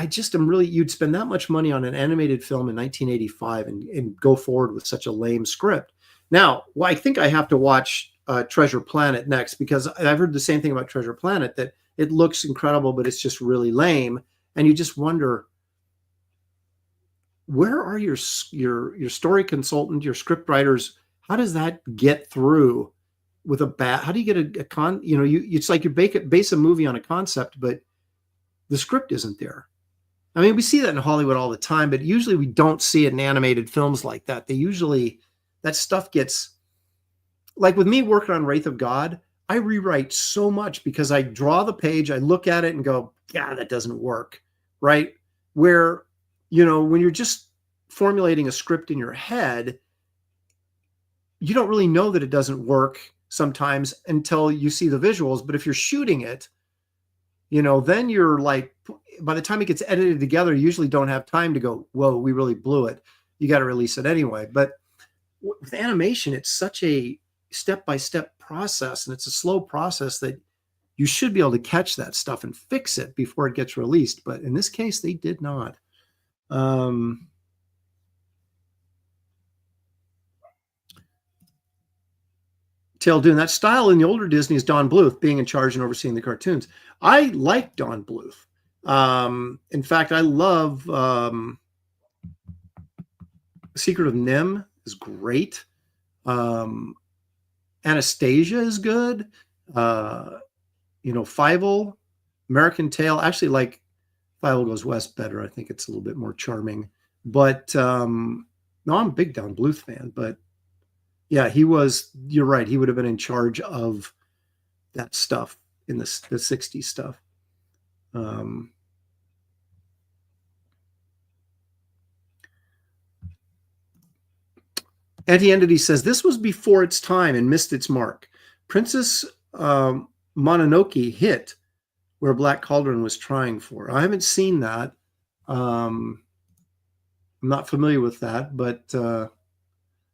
just am really, you'd spend that much money on an animated film in 1985 and go forward with such a lame script. Now, well, I think I have to watch Treasure Planet next, because I've heard the same thing about Treasure Planet, that it looks incredible, but it's just really lame. And you just wonder, where are your story consultant, your script writers? How does that get through with a bad? How do you get it's like you base a movie on a concept, but the script isn't there. I mean, we see that in Hollywood all the time, but usually we don't see it in animated films like that. That stuff gets, like with me working on Wraith of God, I rewrite so much because I draw the page, I look at it and go, yeah, that doesn't work, right? Where, you know, when you're just formulating a script in your head, you don't really know that it doesn't work sometimes until you see the visuals. But if you're shooting it, you know, then you're like, by the time it gets edited together, you usually don't have time to go, whoa, we really blew it. You got to release it anyway. But with animation, it's such a step-by-step process, and it's a slow process that you should be able to catch that stuff and fix it before it gets released. But in this case, they did not. Tail Dune, that style in the older Disney is Don Bluth being in charge and overseeing the cartoons. I like Don Bluth. In fact, I love Secret of Nim is great. Anastasia is good. You know, Fievel, American Tail. Actually, like Fievel Goes West better. I think it's a little bit more charming. But no, I'm a big Don Bluth fan. But yeah, you're right. He would have been in charge of that stuff in the 60s stuff. Anti-Entity says, this was before its time and missed its mark. Princess Mononoke hit where Black Cauldron was trying for. I haven't seen that. I'm not familiar with that, but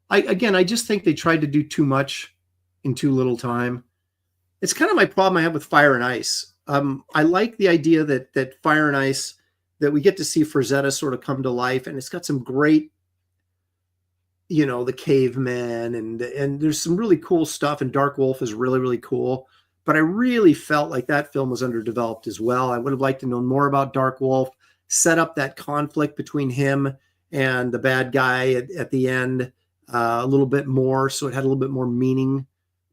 I just think they tried to do too much in too little time. It's kind of my problem I have with Fire and Ice. I like the idea that Fire and Ice, that we get to see Frazetta sort of come to life, and it's got some great, the cavemen, and there's some really cool stuff, and Dark Wolf is really, really cool. But I really felt like that film was underdeveloped as well. I would have liked to know more about Dark Wolf, set up that conflict between him and the bad guy at the end a little bit more, so it had a little bit more meaning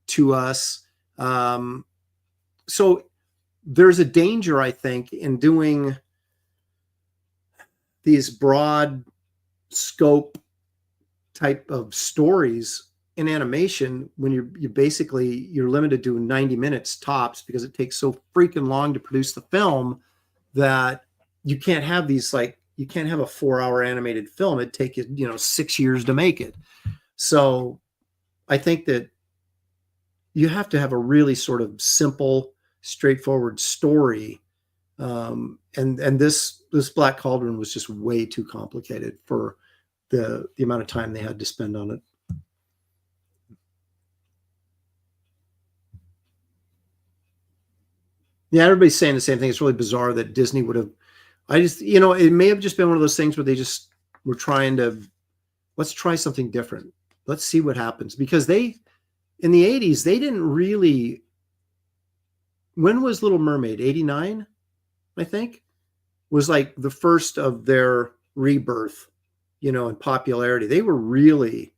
to us. So there's a danger, I think, in doing these broad scope type of stories in animation when you're limited to 90 minutes tops, because it takes so freaking long to produce the film that you can't have these, like, you can't have a 4-hour animated film. It'd take you 6 years to make it. So I think that you have to have a really sort of simple, straightforward story. And this Black Cauldron was just way too complicated for the amount of time they had to spend on it. Yeah, everybody's saying the same thing. It's really bizarre that Disney would have, it may have just been one of those things where they just were trying to, let's try something different. Let's see what happens. Because in the 80s, they didn't really, when was Little Mermaid? 89, I think, was like the first of their rebirth, in popularity. They were really,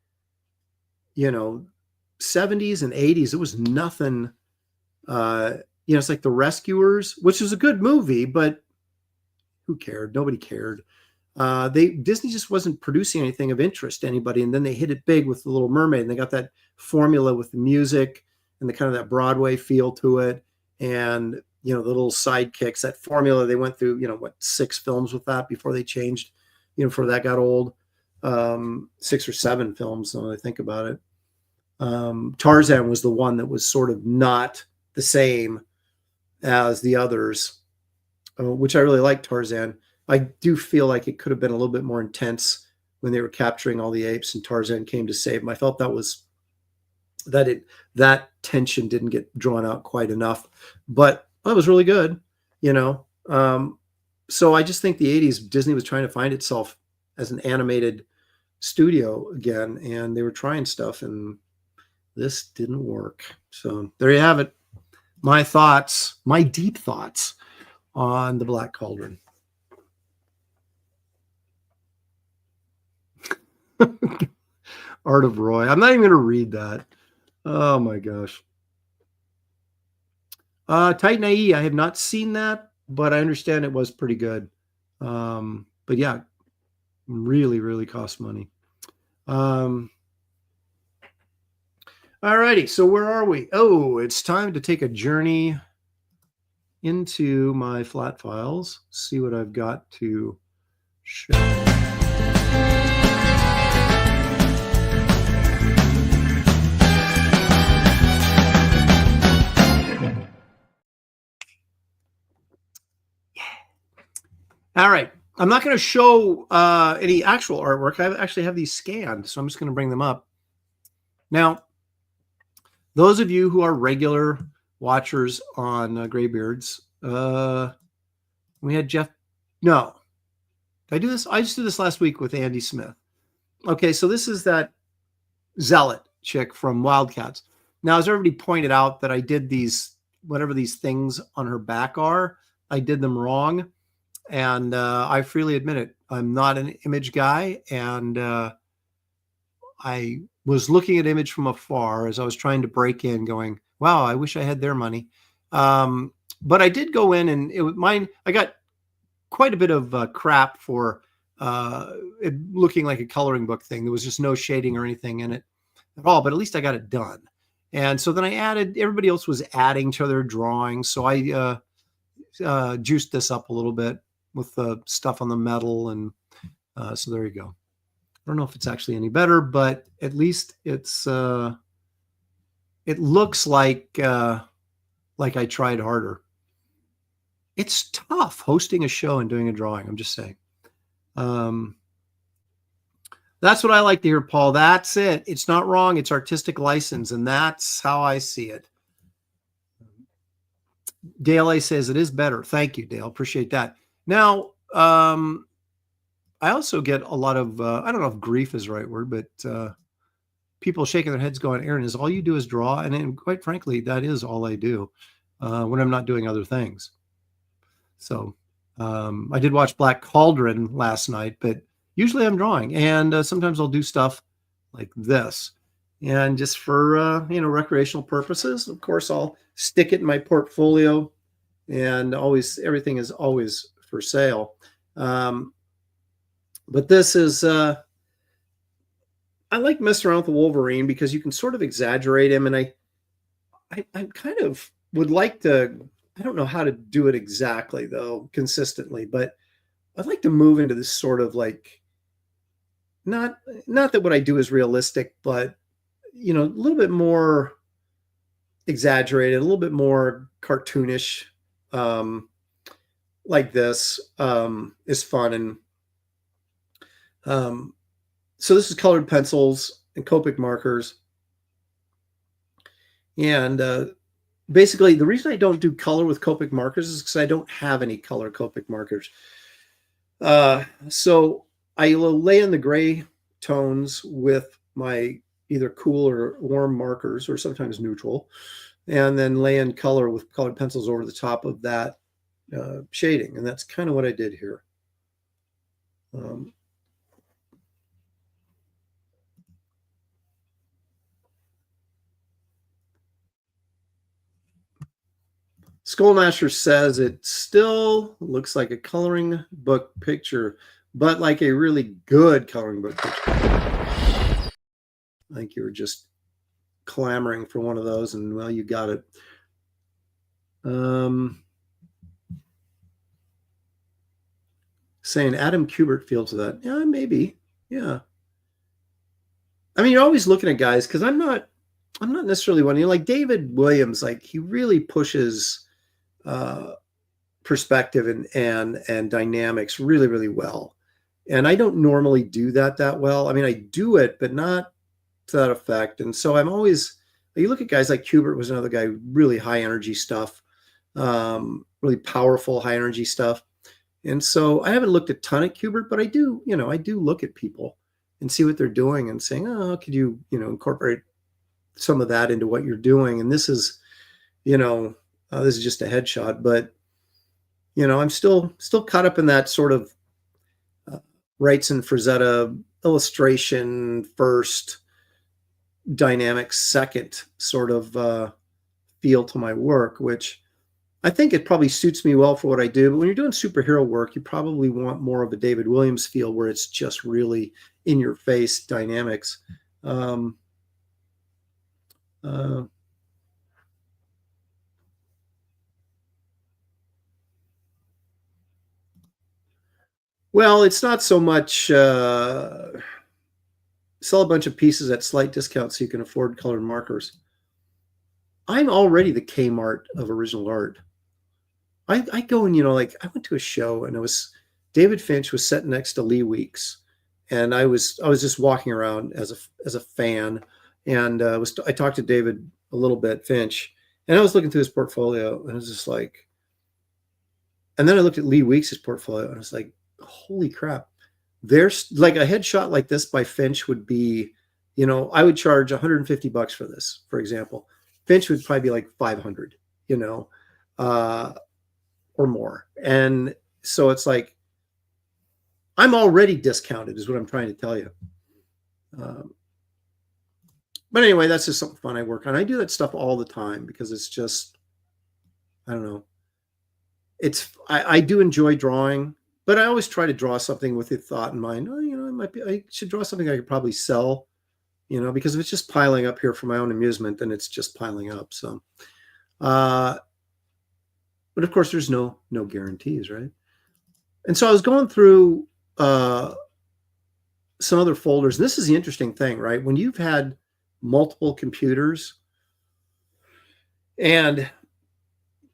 70s and 80s. It was nothing, it's like The Rescuers, which was a good movie, but who cared? Nobody cared. Disney just wasn't producing anything of interest to anybody. And then they hit it big with The Little Mermaid, and they got that formula with the music and the kind of that Broadway feel to it. And, the little sidekicks, that formula, they went through, 6 films with that before they changed, before that got old. 6 or 7 films, when I think about it. Tarzan was the one that was sort of not the same as the others, which I really like. Tarzan. I do feel like it could have been a little bit more intense when they were capturing all the apes and Tarzan came to save them. I felt that tension didn't get drawn out quite enough, but it was really good, so I just think the 80s, Disney was trying to find itself as an animated studio again, and they were trying stuff, and this didn't work. So there you have it. My deep thoughts on the Black Cauldron. Art of Roy. I'm not even going to read that. Oh my gosh. Titan AE, I have not seen that, but I understand it was pretty good. But yeah, really, really cost money. All righty, so where are we? Oh, it's time to take a journey into my flat files, see what I've got to show. All right. I'm not going to show any actual artwork. I actually have these scanned, so I'm just going to bring them up. Now, those of you who are regular watchers on Graybeards, we had Jeff. No. Did I do this? I just did this last week with Andy Smith. Okay, so this is that zealot chick from Wildcats. Now, as everybody pointed out that I did these, whatever these things on her back are, I did them wrong. And I freely admit it. I'm not an image guy. And I was looking at image from afar as I was trying to break in going, wow, I wish I had their money. But I did go in and it was mine. I got quite a bit of crap for it looking like a coloring book thing. There was just no shading or anything in it at all, but at least I got it done. And so then I added, everybody else was adding to their drawings. So I juiced this up a little bit with the stuff on the metal. And so there you go. I don't know if it's actually any better, but at least it's, it looks like I tried harder. It's tough hosting a show and doing a drawing. I'm just saying. That's what I like to hear, Paul. That's it. It's not wrong. It's artistic license, and that's how I see it. Dale A says it is better. Thank you, Dale. Appreciate that. Now, I also get a lot of, I don't know if grief is the right word, but people shaking their heads going, Aaron, is all you do is draw? And quite frankly, that is all I do when I'm not doing other things. So I did watch Black Cauldron last night, but usually I'm drawing. And sometimes I'll do stuff like this. And just for, recreational purposes, of course, I'll stick it in my portfolio. And always, everything is always for sale. But this is, I like messing around with the Wolverine because you can sort of exaggerate him. And I kind of would like to, I don't know how to do it exactly though, consistently, but I'd like to move into this sort of like, not that what I do is realistic, but, a little bit more exaggerated, a little bit more cartoonish, like this, is fun. And, so this is colored pencils and Copic markers. And, basically, the reason I don't do color with Copic markers is because I don't have any color Copic markers. So I will lay in the gray tones with my either cool or warm markers, or sometimes neutral, and then lay in color with colored pencils over the top of that shading. And that's kind of what I did here. Skullmaster says it still looks like a coloring book picture, but like a really good coloring book picture. I think you were just clamoring for one of those, and well, you got it. Saying Adam Kubert feels that. Yeah, maybe. Yeah. I mean, you're always looking at guys, because I'm not necessarily one. Like David Williams, like he really pushes perspective and dynamics really, really well. And I don't normally do that well. I mean, I do it, but not to that effect. And so I'm always, you look at guys like Kubert was another guy, really high energy stuff, really powerful, high energy stuff. And so I haven't looked a ton at Kubert, but I do look at people and see what they're doing and saying, oh, could you, incorporate some of that into what you're doing? And this is, this is just a headshot, but I'm still caught up in that sort of Wrights and Frazetta illustration first, dynamics second sort of feel to my work, which I think it probably suits me well for what I do. But when you're doing superhero work, you probably want more of a David Williams feel, where it's just really in your face dynamics. Well, it's not so much sell a bunch of pieces at slight discount so you can afford colored markers. I'm already the Kmart of original art. I go and, like I went to a show and it was David Finch was sitting next to Lee Weeks. And I was just walking around as a fan, and I talked to David a little bit, Finch, and I was looking through his portfolio, and I was just like, and then I looked at Lee Weeks' portfolio, and I was like, holy crap, there's like a headshot like this by Finch would be, I would charge $150 for this, for example. Finch would probably be like 500, or more. And so it's like, I'm already discounted is what I'm trying to tell you. But anyway, that's just something fun I work on. I do that stuff all the time because it's just, I don't know. I do enjoy drawing. But I always try to draw something with a thought in mind. Oh, it might be, I should draw something I could probably sell, because if it's just piling up here for my own amusement, then it's just piling up. So, but of course there's no guarantees, right? And so I was going through some other folders. And this is the interesting thing, right? When you've had multiple computers, and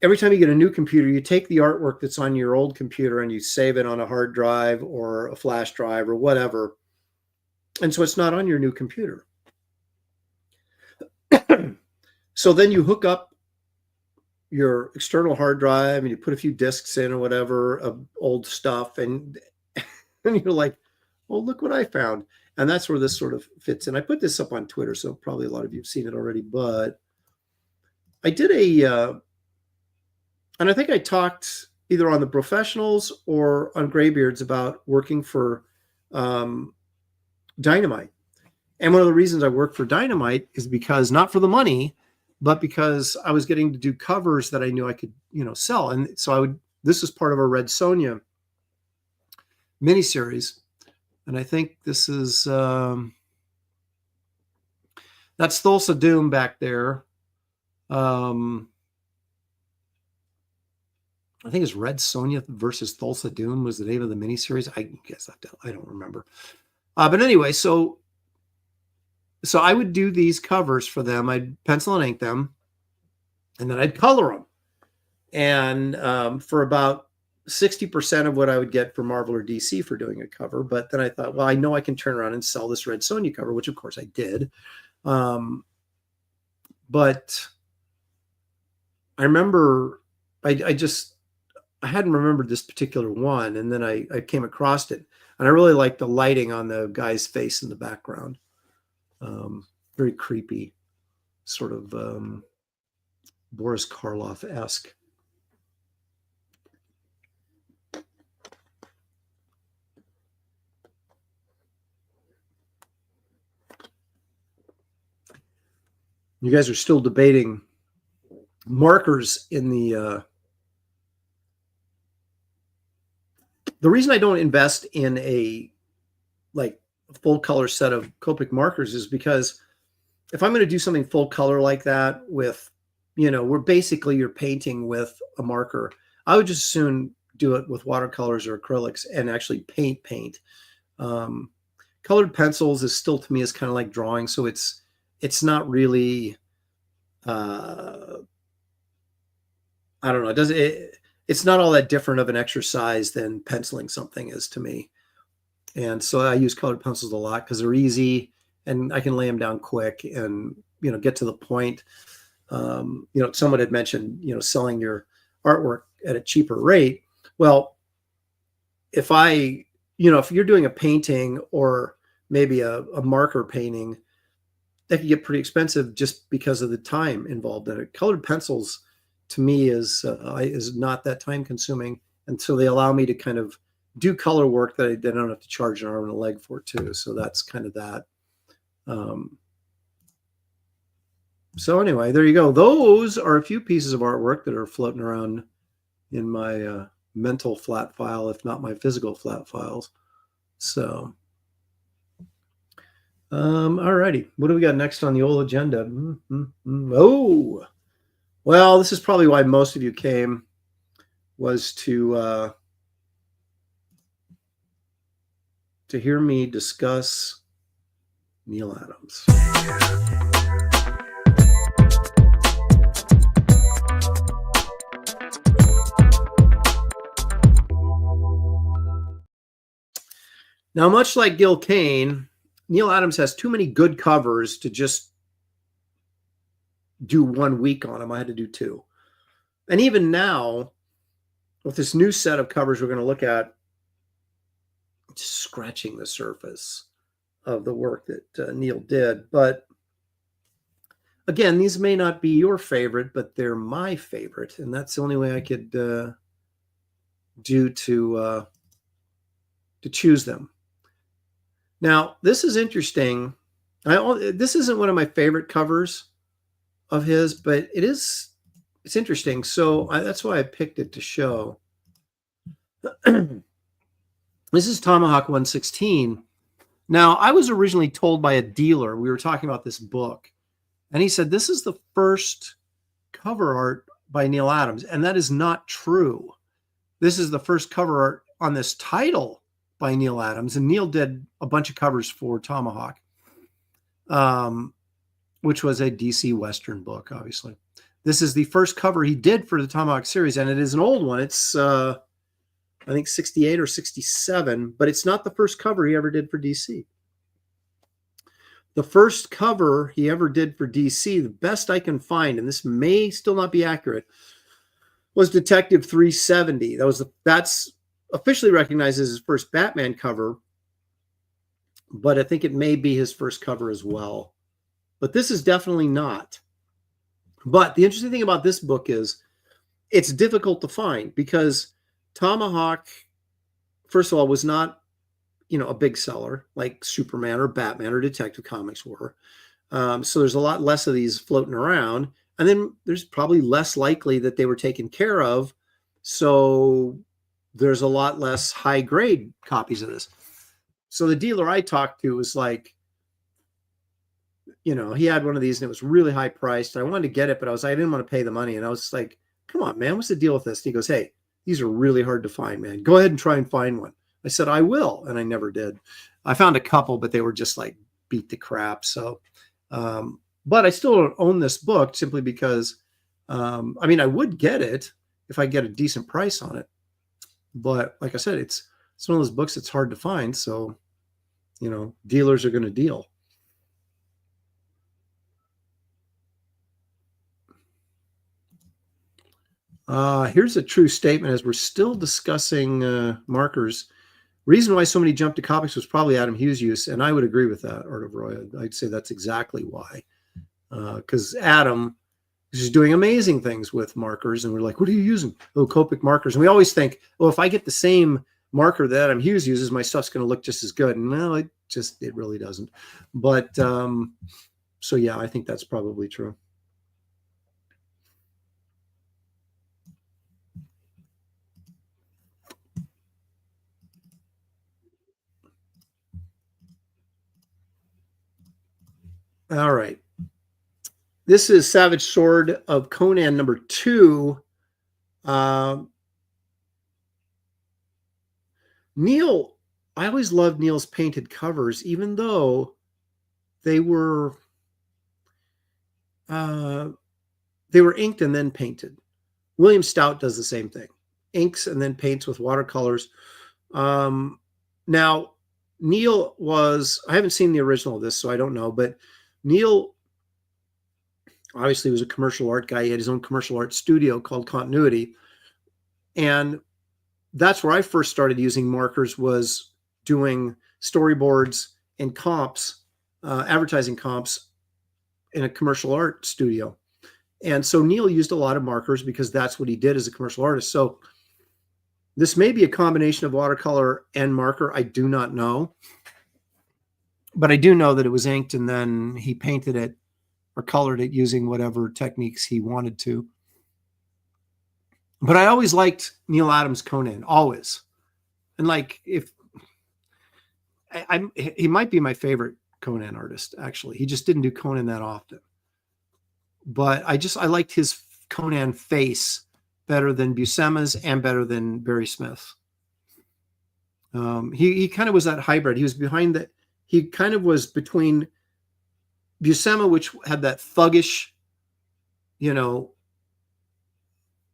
every time you get a new computer, you take the artwork that's on your old computer and you save it on a hard drive or a flash drive or whatever. And so it's not on your new computer. So then you hook up your external hard drive and you put a few discs in or whatever of old stuff. And you're like, well, look what I found. And that's where this sort of fits in. I put this up on Twitter, so probably a lot of you have seen it already. But I did and I think I talked either on the Professionals or on Graybeards about working for Dynamite. And one of the reasons I work for Dynamite is because, not for the money, but because I was getting to do covers that I knew I could, sell. And so this is part of a Red Sonja miniseries. And I think this is, that's Thulsa Doom back there. I think it's Red Sonja versus Thulsa Doom was the name of the miniseries. I guess I don't remember. But anyway, so I would do these covers for them. I'd pencil and ink them, and then I'd color them. And for about 60% of what I would get for Marvel or DC for doing a cover. But then I thought, well, I know I can turn around and sell this Red Sonja cover, which of course I did. But I remember I hadn't remembered this particular one, and then I came across it, and I really liked the lighting on the guy's face in the background. Very creepy, sort of Boris Karloff-esque. You guys are still debating markers in the reason I don't invest in a full color set of Copic markers is because if I'm going to do something full color like that with, where basically you're painting with a marker, I would just soon do it with watercolors or acrylics and actually paint. Colored pencils is still, to me, is kind of like drawing. So it's not really, I don't know. It's not all that different of an exercise than penciling something is to me. And so I use colored pencils a lot because they're easy and I can lay them down quick and, get to the point. Someone had mentioned, selling your artwork at a cheaper rate. Well, if you're doing a painting or maybe a marker painting, that can get pretty expensive just because of the time involved in it. Colored pencils, to me, is not that time consuming, and so they allow me to kind of do color work that I don't have to charge an arm and a leg for too. So that's kind of that. So anyway, there you go. Those are a few pieces of artwork that are floating around in my mental flat file, if not my physical flat files. So, all righty. What do we got next on the old agenda? Oh, well, this is probably why most of you came, was to hear me discuss Neal Adams. Now, much like Gil Kane, Neal Adams has too many good covers to just do 1 week on them. I had to do 2. And even now, with this new set of covers we're going to look at, just scratching the surface of the work that Neal did. But again, these may not be your favorite, but they're my favorite. And that's the only way I could do to choose them. Now, this is interesting. This isn't one of my favorite covers of his, but it's interesting. So that's why I picked it to show. This is Tomahawk 116. Now, I was originally told by a dealer, we were talking about this book, and he said, this is the first cover art by Neal Adams. And that is not true. This is the first cover art on this title by Neal Adams. And Neal did a bunch of covers for Tomahawk, which was a DC Western book, obviously. This is the first cover he did for the Tomahawk series, and it is an old one. It's, I think, 68 or 67, but it's not the first cover he ever did for DC. The first cover he ever did for DC, the best I can find, and this may still not be accurate, was Detective 370. That's officially recognized as his first Batman cover, but I think it may be his first cover as well. But this is definitely not. But the interesting thing about this book is it's difficult to find because Tomahawk, first of all, was not, a big seller like Superman or Batman or Detective Comics were. So there's a lot less of these floating around. And then there's probably less likely that they were taken care of. So there's a lot less high grade copies of this. So the dealer I talked to was like, he had one of these and it was really high priced. I wanted to get it, but I didn't want to pay the money. And I was like, come on, man, what's the deal with this? And he goes, hey, these are really hard to find, man. Go ahead and try and find one. I said, I will. And I never did. I found a couple, but they were just like beat to crap. So, but I still don't own this book simply because, I would get it if I get a decent price on it. But like I said, it's one of those books that's hard to find. So, dealers are going to deal. Here's a true statement as we're still discussing markers. Reason why so many jumped to comics was probably Adam Hughes' use, and I would agree with that, Art of Roy. I'd say that's exactly why. Because Adam is doing amazing things with markers, and we're like, what are you using? Oh, Copic markers. And we always think, well, if I get the same marker that Adam Hughes uses, my stuff's going to look just as good. And no, it really doesn't. But so yeah, I think that's probably true. All right. This is Savage Sword of Conan number 2. Neal, I always loved Neal's painted covers, even though they were inked and then painted. William Stout does the same thing. Inks and then paints with watercolors. Now, Neal I haven't seen the original of this, so I don't know, but Neal obviously was a commercial art guy. He had his own commercial art studio called Continuity. And that's where I first started using markers, was doing storyboards and comps, advertising comps in a commercial art studio. And so Neal used a lot of markers because that's what he did as a commercial artist. So this may be a combination of watercolor and marker. I do not know. But I do know that it was inked and then he painted it or colored it using whatever techniques he wanted to. But I always liked Neal Adams' Conan, always. And like, he might be my favorite Conan artist, actually. He just didn't do Conan that often. But I liked his Conan face better than Buscema's and better than Barry Smith's. He kind of was that hybrid. He kind of was between Buscema, which had that thuggish,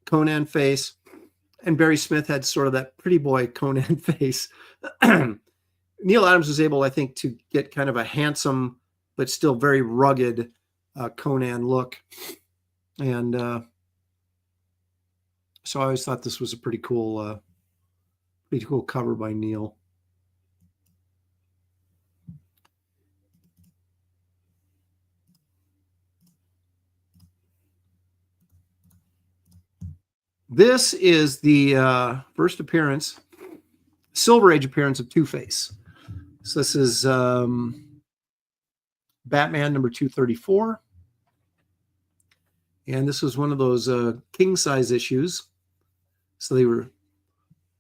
Conan face, and Barry Smith had sort of that pretty boy Conan face. Neal Adams was able, I think, to get kind of a handsome but still very rugged Conan look. And so I always thought this was a pretty cool cover by Neal. This is the first appearance, Silver Age appearance of Two-Face. So this is Batman number 234. And this was one of those king-size issues. So they were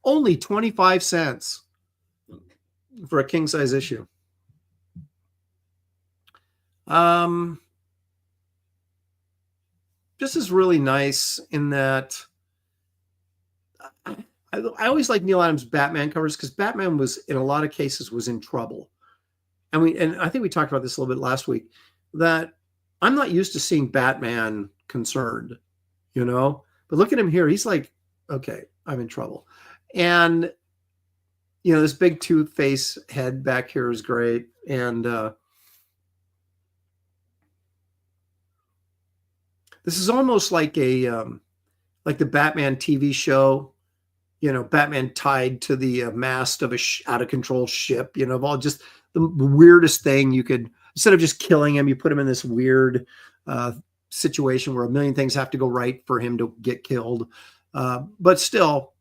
only 25 cents. for a king size issue. This is really nice in that I always like Neal Adams Batman covers because Batman was in a lot of cases was in trouble. And I think we talked about this a little bit last week, that I'm not used to seeing Batman concerned, you know, but look at him here. He's like, okay, I'm in trouble. And, you know, this big two-face head back here is great. And this is almost like like the Batman TV show, you know, Batman tied to the mast of a out of control ship, you know, of all just the weirdest thing you could, instead of just killing him, you put him in this weird situation where a million things have to go right for him to get killed. But still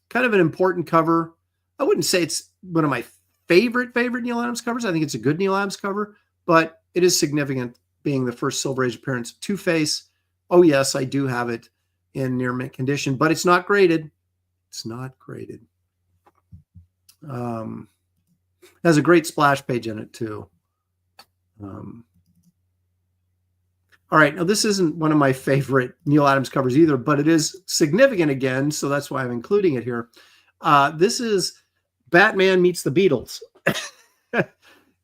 kind of an important cover. I wouldn't say it's one of my favorite Neal Adams covers. I think it's a good Neal Adams cover, but it is significant being the first Silver Age appearance of Two-Face. Oh yes, I do have it in near mint condition, but it's not graded. It's not graded. Has a great splash page in it too. All right, now this isn't one of my favorite Neal Adams covers either, but it is significant again, so that's why I'm including it here. This is Batman Meets the Beatles.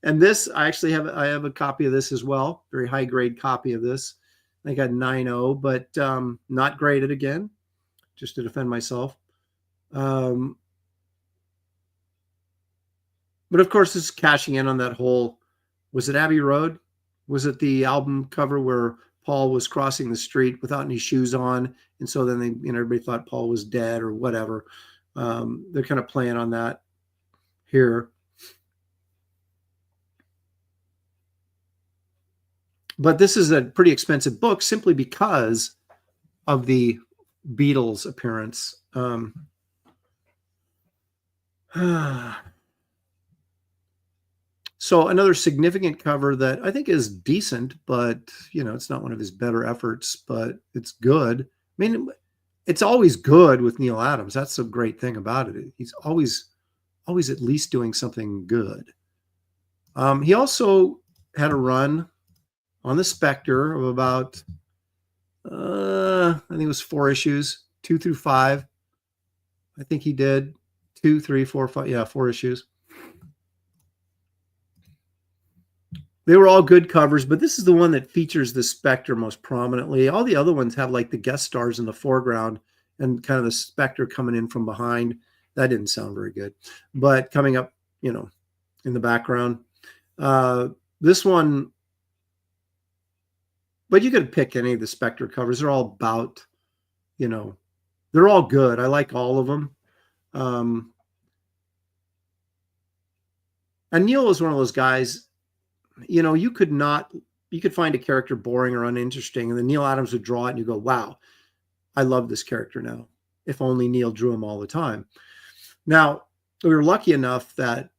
And this, I have a copy of this as well, very high grade copy of this. I got 9.0, but not graded again, just to defend myself. But of course, this is cashing in on that whole, was it Abbey Road? Was it the album cover where Paul was crossing the street without any shoes on? And so then they, you know, everybody thought Paul was dead or whatever. They're kind of playing on that here. But this is a pretty expensive book simply because of the Beatles appearance. So another significant cover that I think is decent, but, you know, it's not one of his better efforts, but it's good. I mean, it's always good with Neal Adams. That's the great thing about it. He's always at least doing something good. He also had a run on the Spectre of about, I think it was 4 issues, 2 through 5. I think he did 2, 3, 4, 5. Yeah, 4 issues. They were all good covers, but this is the one that features the Spectre most prominently. All the other ones have like the guest stars in the foreground and kind of the Spectre coming in from behind. That didn't sound very good, but coming up, you know, in the background. This one, but you could pick any of the Spectre covers. They're all about, you know, they're all good. I like all of them. And Neal is one of those guys, you know, you could find a character boring or uninteresting, and then Neal Adams would draw it and you go, wow, I love this character now. If only Neal drew him all the time. Now, we were lucky enough that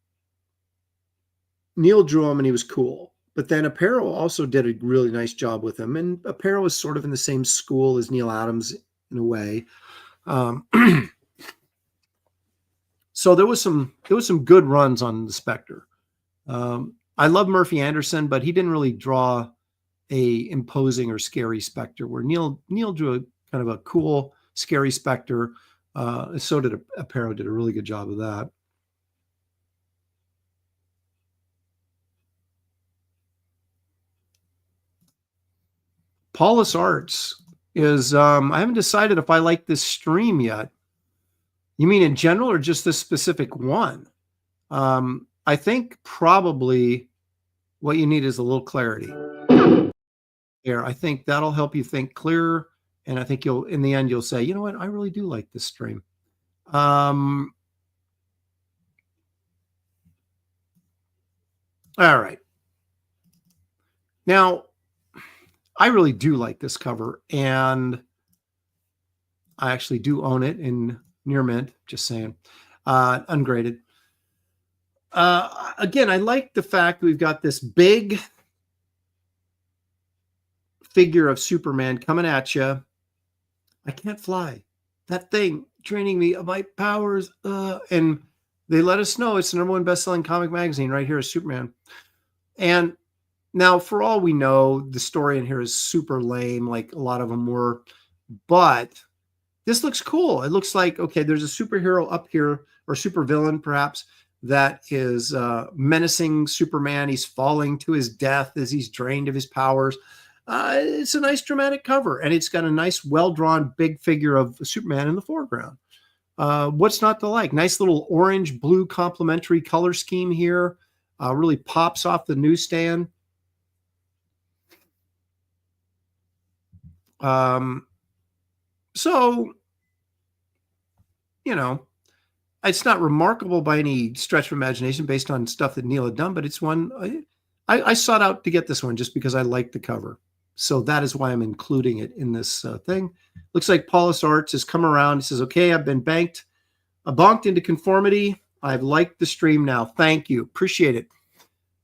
Neal drew him and he was cool. But then Aparo also did a really nice job with him. And Aparo was sort of in the same school as Neal Adams in a way. So there was some good runs on the Spectre. I love Murphy Anderson, but he didn't really draw a imposing or scary Spectre, where Neal drew a kind of a cool, scary Spectre. So did Aparo, did a really good job of that. Paulus Arts is, I haven't decided if I like this stream yet. You mean in general or just this specific one? I think probably what you need is a little clarity there. I think that'll help you think clearer. And I think in the end, you'll say, you know what? I really do like this stream. All right. Now, I really do like this cover, and I actually do own it in near mint, just saying, ungraded. Again, I like the fact we've got this big figure of Superman coming at you. I can't fly. That thing draining me of my powers. And They let us know it's the #1 best-selling comic magazine right here is Superman. And now, for all we know, the story in here is super lame, like a lot of them were. But this looks cool. It looks like, okay, there's a superhero up here, or supervillain perhaps, that is menacing Superman. He's falling to his death as he's drained of his powers. It's a nice dramatic cover, and it's got a nice, well-drawn big figure of Superman in the foreground. What's not to like? Nice little orange-blue complementary color scheme here. Really pops off the newsstand. So, you know, it's not remarkable by any stretch of imagination based on stuff that Neal had done, but it's one I sought out to get this one just because I like the cover. So that is why I'm including it in this thing. Looks like Paulus Arts has come around. He says, okay, I've been bonked into conformity. I've liked the stream now. Thank you. Appreciate it.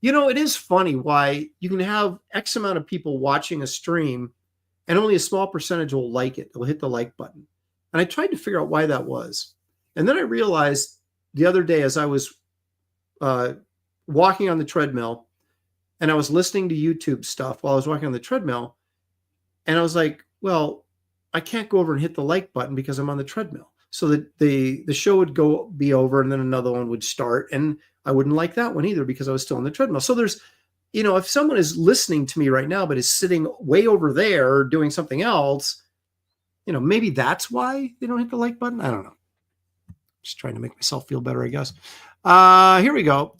You know, it is funny why you can have X amount of people watching a stream and only a small percentage will like it. They'll hit the like button. And I tried to figure out why that was. And then I realized the other day as I was walking on the treadmill and I was listening to YouTube stuff while I was walking on the treadmill, and I was like, well, I can't go over and hit the like button because I'm on the treadmill. So that the show would be over and then another one would start, and I wouldn't like that one either because I was still on the treadmill. So there's, you know, if someone is listening to me right now but is sitting way over there doing something else, you know, maybe that's why they don't hit the like button. I don't know. Just trying to make myself feel better, I guess. Here we go.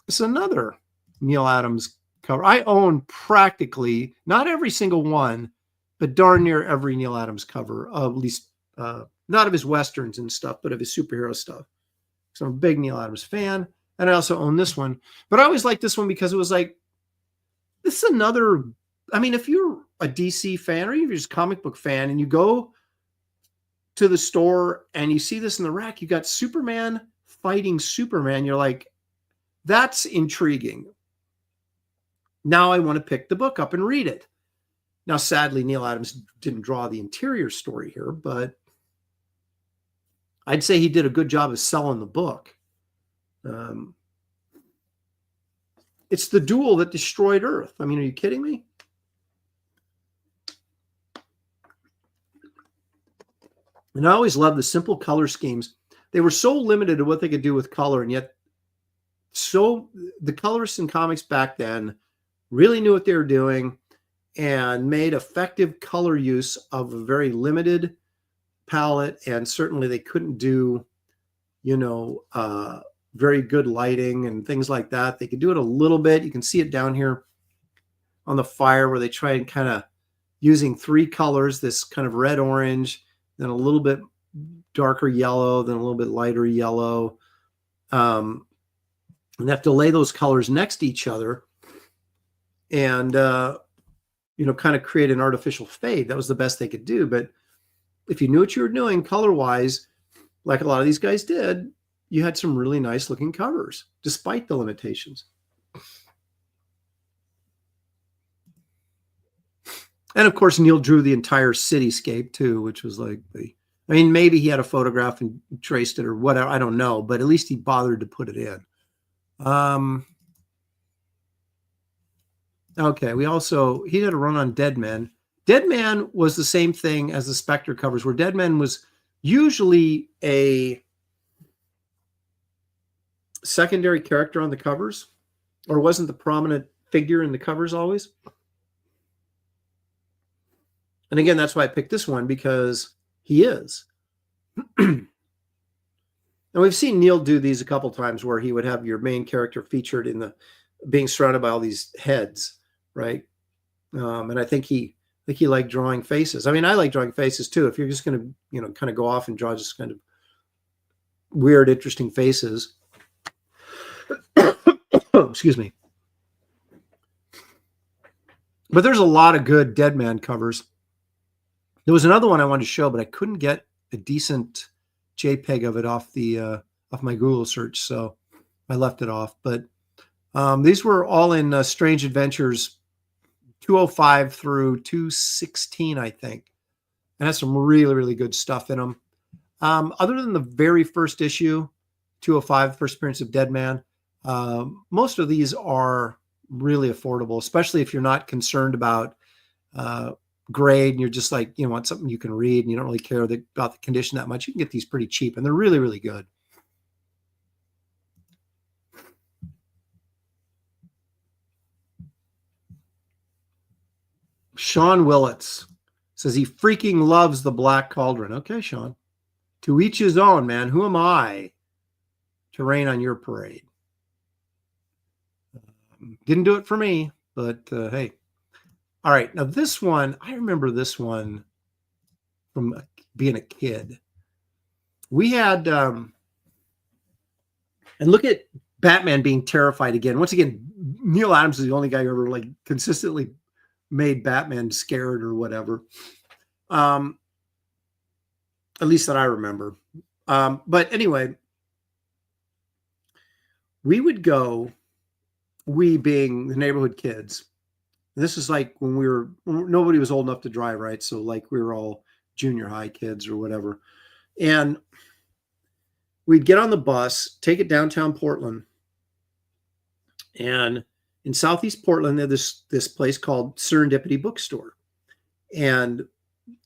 It's another Neal Adams cover. I own practically, not every single one, but darn near every Neal Adams cover, at least not of his Westerns and stuff, but of his superhero stuff. So I'm a big Neal Adams fan. And I also own this one. But I always liked this one because it was like, this is another, I mean, if you're a DC fan or even just a comic book fan and you go to the store and you see this in the rack, you got Superman fighting Superman. You're like, that's intriguing. Now I want to pick the book up and read it. Now, sadly, Neal Adams didn't draw the interior story here, but I'd say he did a good job of selling the book. It's the duel that destroyed Earth. I mean, are you kidding me? And I always loved the simple color schemes. They were so limited to what they could do with color, and yet the colorists in comics back then really knew what they were doing and made effective color use of a very limited palette. And certainly they couldn't do, you know, very good lighting and things like that. They could do it a little bit. You can see it down here on the fire where they try and kind of using 3 colors, this kind of red, orange, then a little bit darker yellow, then a little bit lighter yellow. And they have to lay those colors next to each other and, you know, kind of create an artificial fade. That was the best they could do. But if you knew what you were doing color-wise, like a lot of these guys did, you had some really nice looking covers, despite the limitations. And of course, Neal drew the entire cityscape too, which was like, I mean, maybe he had a photograph and traced it or whatever. I don't know, but at least he bothered to put it in. Okay, he had a run on Dead Man. Dead Man was the same thing as the Spectre covers, where Dead Man was usually a secondary character on the covers, or wasn't the prominent figure in the covers always. And again, that's why I picked this one, because he is. And we've seen Neal do these a couple times where he would have your main character featured in the being surrounded by all these heads, right? And I think he liked drawing faces. I mean, I like drawing faces too. If you're just going to, you know, kind of go off and draw just kind of weird, interesting faces. Excuse me. But there's a lot of good Dead Man covers. There was another one I wanted to show, but I couldn't get a decent JPEG of it off my Google search, so I left it off. But these were all in Strange Adventures 205 through 216, I think. And has some really, really good stuff in them. Other than the very first issue, 205, First Appearance of Dead Man. Most of these are really affordable, especially if you're not concerned about grade and you're just like, you know, want something you can read and you don't really care about the condition that much. You can get these pretty cheap and they're really, really good. Sean Willits says he freaking loves the Black Cauldron. Okay, Sean. To each his own, man. Who am I to rain on your parade? Didn't do it for me, but hey. All right. Now this one, I remember this one from being a kid. We had, and look at Batman being terrified again. Once again, Neal Adams is the only guy who ever like consistently made Batman scared or whatever. At least that I remember. But anyway, we would go, we being the neighborhood kids. This is like when nobody was old enough to drive, right? So like we were all junior high kids or whatever. And we'd get on the bus, take it downtown Portland. And in Southeast Portland, there's this place called Serendipity Bookstore. And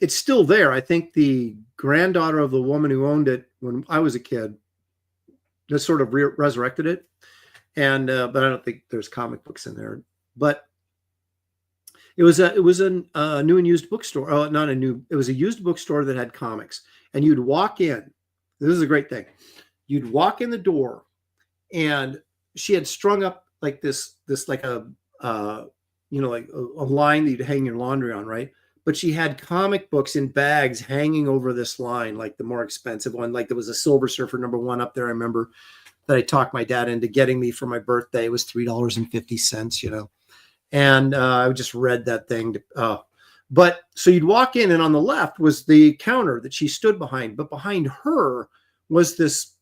it's still there. I think the granddaughter of the woman who owned it when I was a kid just sort of resurrected it. And but I don't think there's comic books in there. But it was a new and used bookstore. Oh, not a new. It was a used bookstore that had comics. And you'd walk in. This is a great thing. You'd walk in the door, and she had strung up like this like a like a line that you'd hang your laundry on, right? But she had comic books in bags hanging over this line, like the more expensive one. Like there was a Silver Surfer #1 up there. I remember that I talked my dad into getting me for my birthday. It was $3.50, you know. And I just read that thing. But so you'd walk in, and on the left was the counter that she stood behind. But behind her was this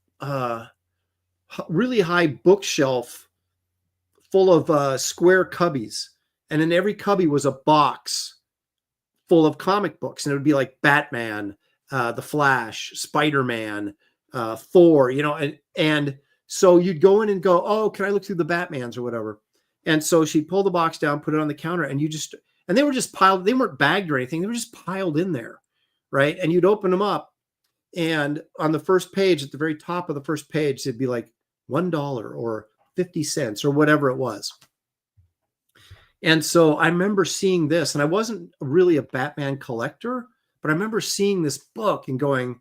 really high bookshelf full of square cubbies. And in every cubby was a box full of comic books. And it would be like Batman, The Flash, Spider-Man, Thor, you know. And so you'd go in and go, oh, can I look through the Batmans or whatever? And so she'd pull the box down, put it on the counter, and they were just piled, they weren't bagged or anything. They were just piled in there, right? And you'd open them up, and on the first page, at the very top of the first page, it'd be like $1 or 50 cents or whatever it was. And so I remember seeing this, and I wasn't really a Batman collector, but I remember seeing this book and going,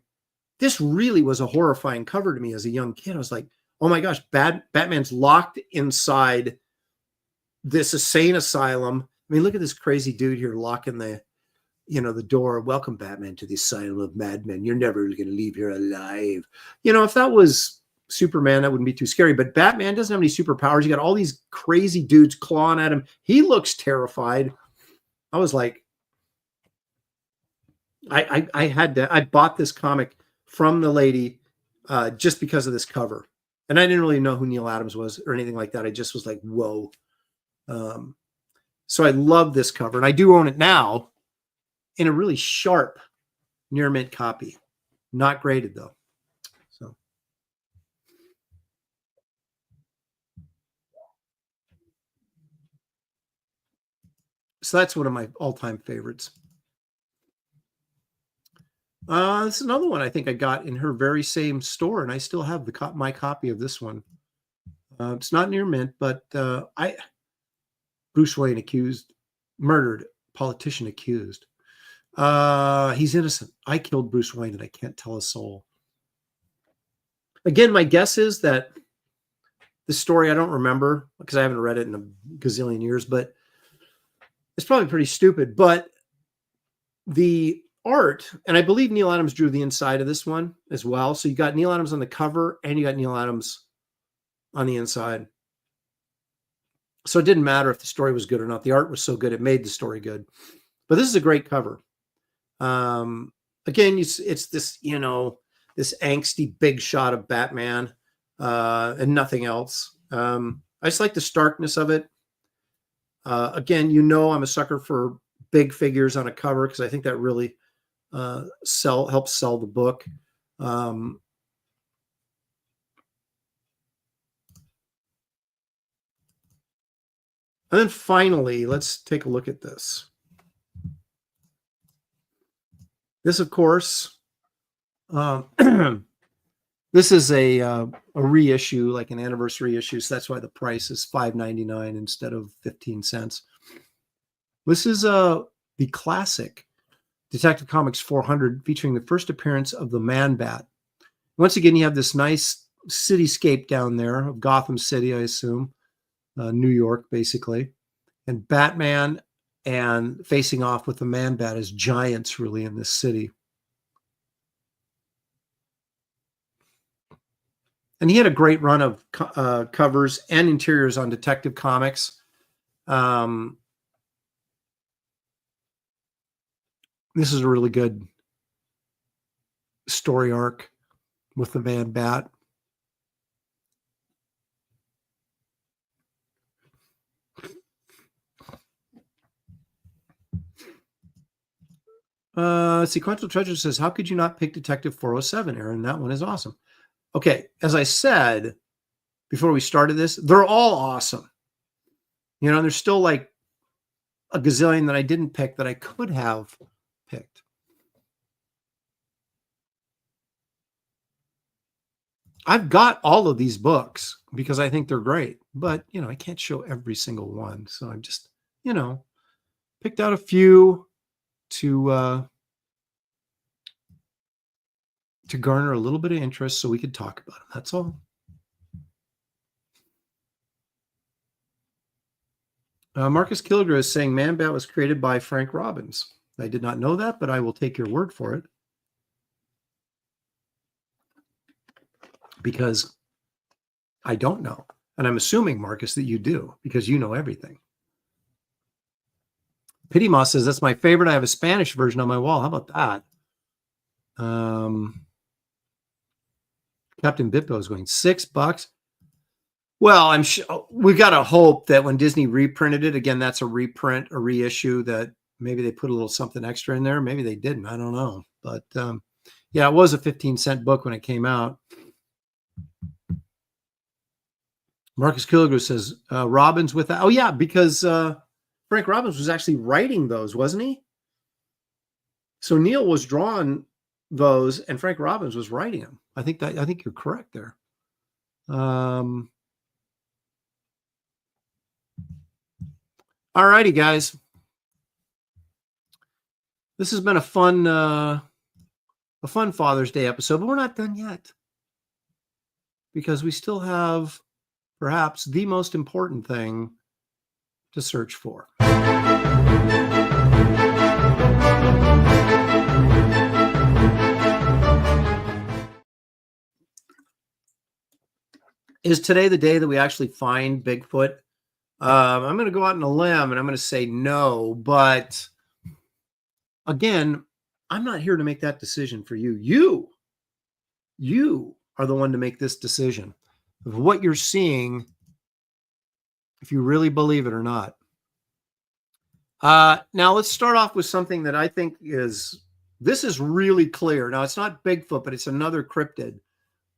this really was a horrifying cover to me as a young kid. I was like, oh my gosh, Batman's locked inside this insane asylum. I mean, look at this crazy dude here locking the door. Welcome, Batman, to the asylum of madmen. You're never going to leave here alive. You know, if that was Superman, that wouldn't be too scary. But Batman doesn't have any superpowers. You got all these crazy dudes clawing at him. He looks terrified. I was like, I bought this comic from the lady just because of this cover. And I didn't really know who Neal Adams was or anything like that. I just was like, whoa. So I love this cover, and I do own it now in a really sharp near mint copy, not graded though. So that's one of my all-time favorites. This is another one I think I got in her very same store, and I still have my copy of this one. It's not near mint, but Bruce Wayne murdered, politician accused. He's innocent. I killed Bruce Wayne and I can't tell a soul. Again, my guess is that the story, I don't remember because I haven't read it in a gazillion years, but it's probably pretty stupid. But the art, and I believe Neal Adams drew the inside of this one as well. So you got Neal Adams on the cover and you got Neal Adams on the inside. So it didn't matter if the story was good or not. The art was so good, it made the story good. But this is a great cover. Again, it's this, this angsty big shot of Batman and nothing else. I just like the starkness of it. Again, I'm a sucker for big figures on a cover because I think that really helps sell the book. And then finally, let's take a look at this. This, of course, this is a reissue, like an anniversary issue. So that's why the price is $5.99 instead of 15 cents. This is the classic Detective Comics 400 featuring the first appearance of the Man-Bat. Once again, you have this nice cityscape down there of Gotham City, I assume, New York, basically. And Batman and facing off with the Man-Bat as giants, really, in this city. And he had a great run of covers and interiors on Detective Comics. This is a really good story arc with the Man-Bat. Sequential Treasure says, how could you not pick Detective 407, Aaron? That one is awesome. Okay, as I said before we started this, they're all awesome. You know, there's still like a gazillion that I didn't pick that I could have picked. I've got all of these books because I think they're great, but, you know, I can't show every single one. So I've just, you know, picked out a few to garner a little bit of interest so we could talk about them. That's all. Marcus Kilgore is saying Man-Bat was created by Frank Robbins. I did not know that, but I will take your word for it. Because I don't know. And I'm assuming, Marcus, that you do, because you know everything. Pity Moss says, that's my favorite. I have a Spanish version on my wall. How about that? Captain Bippo is going $6. Well, I'm sure we've got to hope that when Disney reprinted it, again, that's a reprint, a reissue, that maybe they put a little something extra in there. Maybe they didn't. I don't know. But yeah, it was a 15-cent book when it came out. Marcus Kilgore says, Robbins with that. Oh, yeah, because Frank Robbins was actually writing those, wasn't he? So Neal was drawing those and Frank Robbins was writing them. I think you're correct there. All righty, guys. This has been a fun Father's Day episode, but we're not done yet because we still have perhaps the most important thing to search for. Is today the day that we actually find Bigfoot? I'm going to go out on a limb and I'm going to say no, but again, I'm not here to make that decision for you. You are the one to make this decision of what you're seeing, if you really believe it or not. Now let's start off with something that I think this is really clear. Now it's not Bigfoot, but it's another cryptid,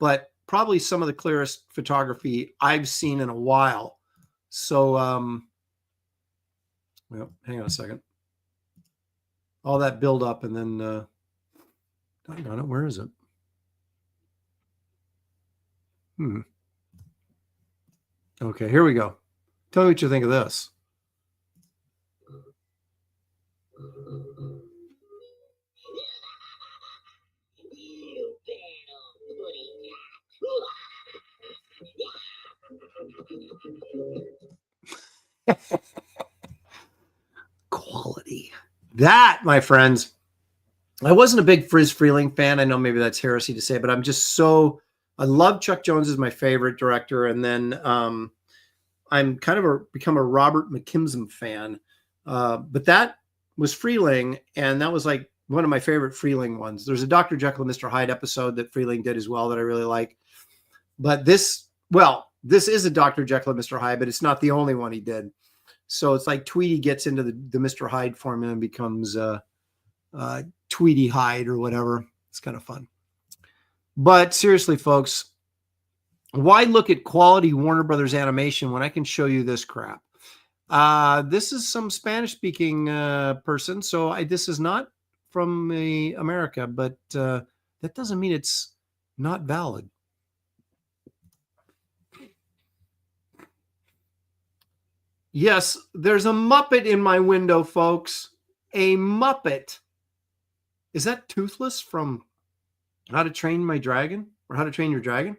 but probably some of the clearest photography I've seen in a while. So, well, hang on a second. All that build up and then, hang on it. Where is it? Okay, here we go. Tell me what you think of this. Quality. That, my friends, I wasn't a big Friz Freleng fan. I know maybe that's heresy to say, but I love Chuck Jones as my favorite director. And then I'm kind of become a Robert McKimson fan. But that was Freleng, and that was like one of my favorite Freleng ones. There's a Dr. Jekyll and Mr. Hyde episode that Freleng did as well that I really like. But this is a Dr. Jekyll and Mr. Hyde, but it's not the only one he did. So it's like Tweety gets into the Mr. Hyde formula and becomes Tweety Hyde or whatever. It's kind of fun. But seriously, folks, why look at quality Warner Brothers animation when I can show you this crap? This is some Spanish-speaking person, so this is not from America, but that doesn't mean it's not valid. Yes, there's a Muppet in my window, folks. A Muppet. Is that Toothless from How to Train My Dragon or How to Train Your Dragon?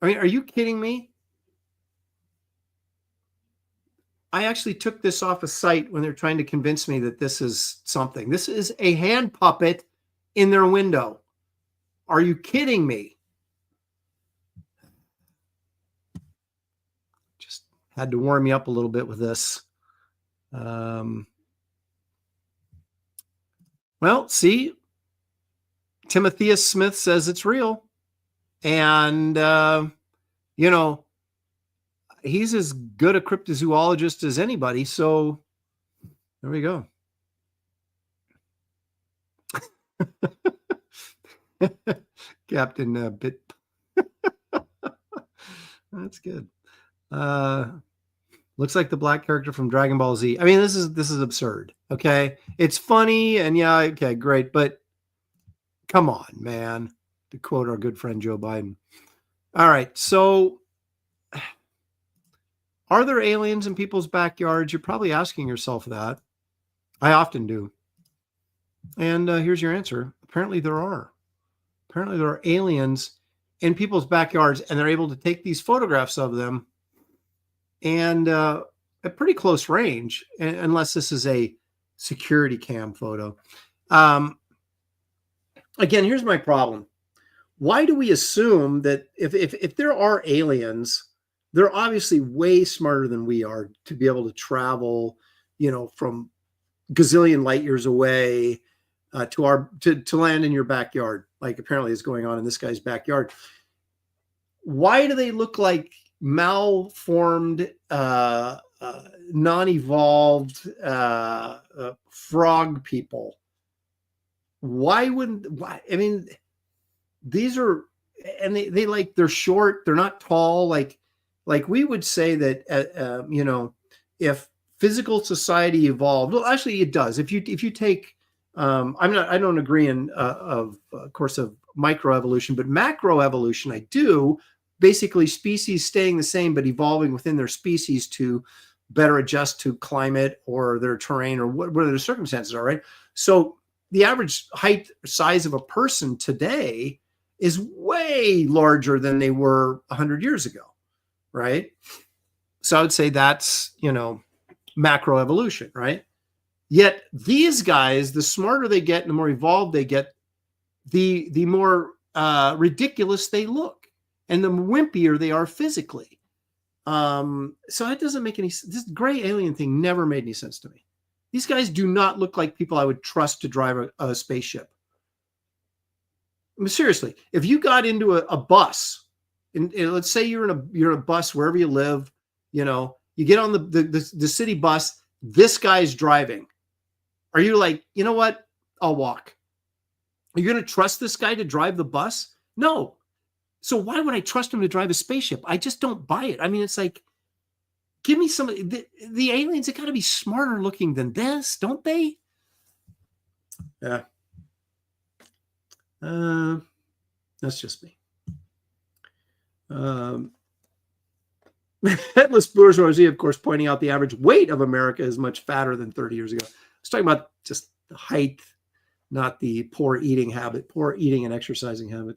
I mean, are you kidding me? I actually took this off a site when they're trying to convince me that this is something. This is a hand puppet in their window. Are you kidding me? Just had to warm me up a little bit with this. Well, see, Timotheus Smith says it's real. And, you know, he's as good a cryptozoologist as anybody. So there we go. Captain Bit. That's good. Looks like the black character from Dragon Ball Z. I mean, this is absurd. Okay. It's funny and yeah, okay, great. But come on, man. To quote our good friend Joe Biden. All right. So are there aliens in people's backyards? You're probably asking yourself that. I often do. And here's your answer. Apparently there are. Apparently there are aliens in people's backyards, and they're able to take these photographs of them and at pretty close range, unless this is a security cam photo. Again, here's my problem. Why do we assume that if there are aliens, they're obviously way smarter than we are to be able to travel, you know, from gazillion light years away to land in your backyard, like apparently is going on in this guy's backyard. Why do they look like malformed, non-evolved frog people? Why? I mean, these are, and they like, they're short, they're not tall. Like we would say that, you know, if physical society evolved, well, actually it does. If you take, I don't agree in, of course, of microevolution, but macroevolution, I do. Basically species staying the same, but evolving within their species to better adjust to climate or their terrain or what their circumstances are, right? So the average height size of a person today is way larger than they were 100 years ago, right? So I would say that's, you know, macroevolution, right? Yet these guys, the smarter they get and the more evolved they get, the more ridiculous they look and the wimpier they are physically. So that doesn't make any sense. This gray alien thing never made any sense to me. These guys do not look like people I would trust to drive a spaceship. I mean, seriously, if you got into a bus, and let's say you're in a bus wherever you live, you know, you get on the city bus, this guy's driving. Are you like, you know what? I'll walk. Are you going to trust this guy to drive the bus? No. So why would I trust him to drive a spaceship? I just don't buy it. I mean, it's like, give me some, the aliens have got to be smarter looking than this, don't they? Yeah. That's just me. Headless bourgeoisie, of course, pointing out the average weight of America is much fatter than 30 years ago. I was talking about just the height, not the poor eating and exercising habit.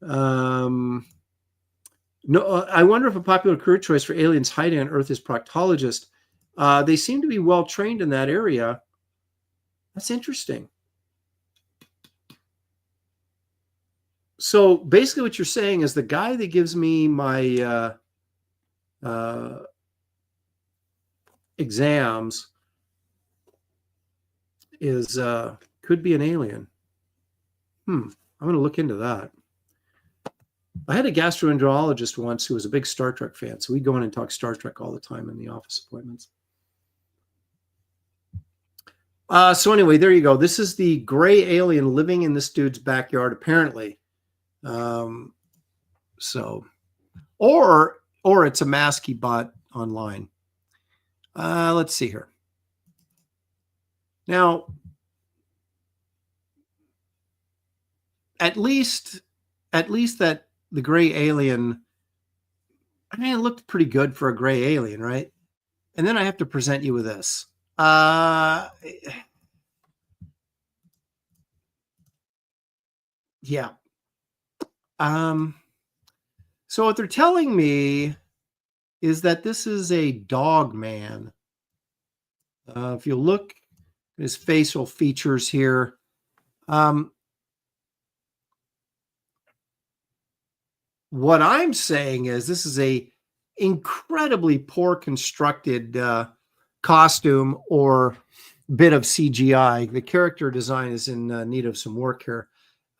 No, I wonder if a popular career choice for aliens hiding on Earth is proctologist. They seem to be well trained in that area. That's interesting. So basically what you're saying is the guy that gives me my exams is could be an alien. I'm going to look into that. I had a gastroenterologist once who was a big Star Trek fan, so we'd go in and talk Star Trek all the time in the office appointments. So anyway, there you go. This is the gray alien living in this dude's backyard, apparently. So, or it's a mask he bought online. Let's see here. Now, at least that the gray alien, I mean, it looked pretty good for a gray alien, right? And then I have to present you with this. Yeah. So what they're telling me is that this is a dog man. If you look at his facial features here, what I'm saying is this is a incredibly poor constructed costume or bit of CGI. The character design is in need of some work here.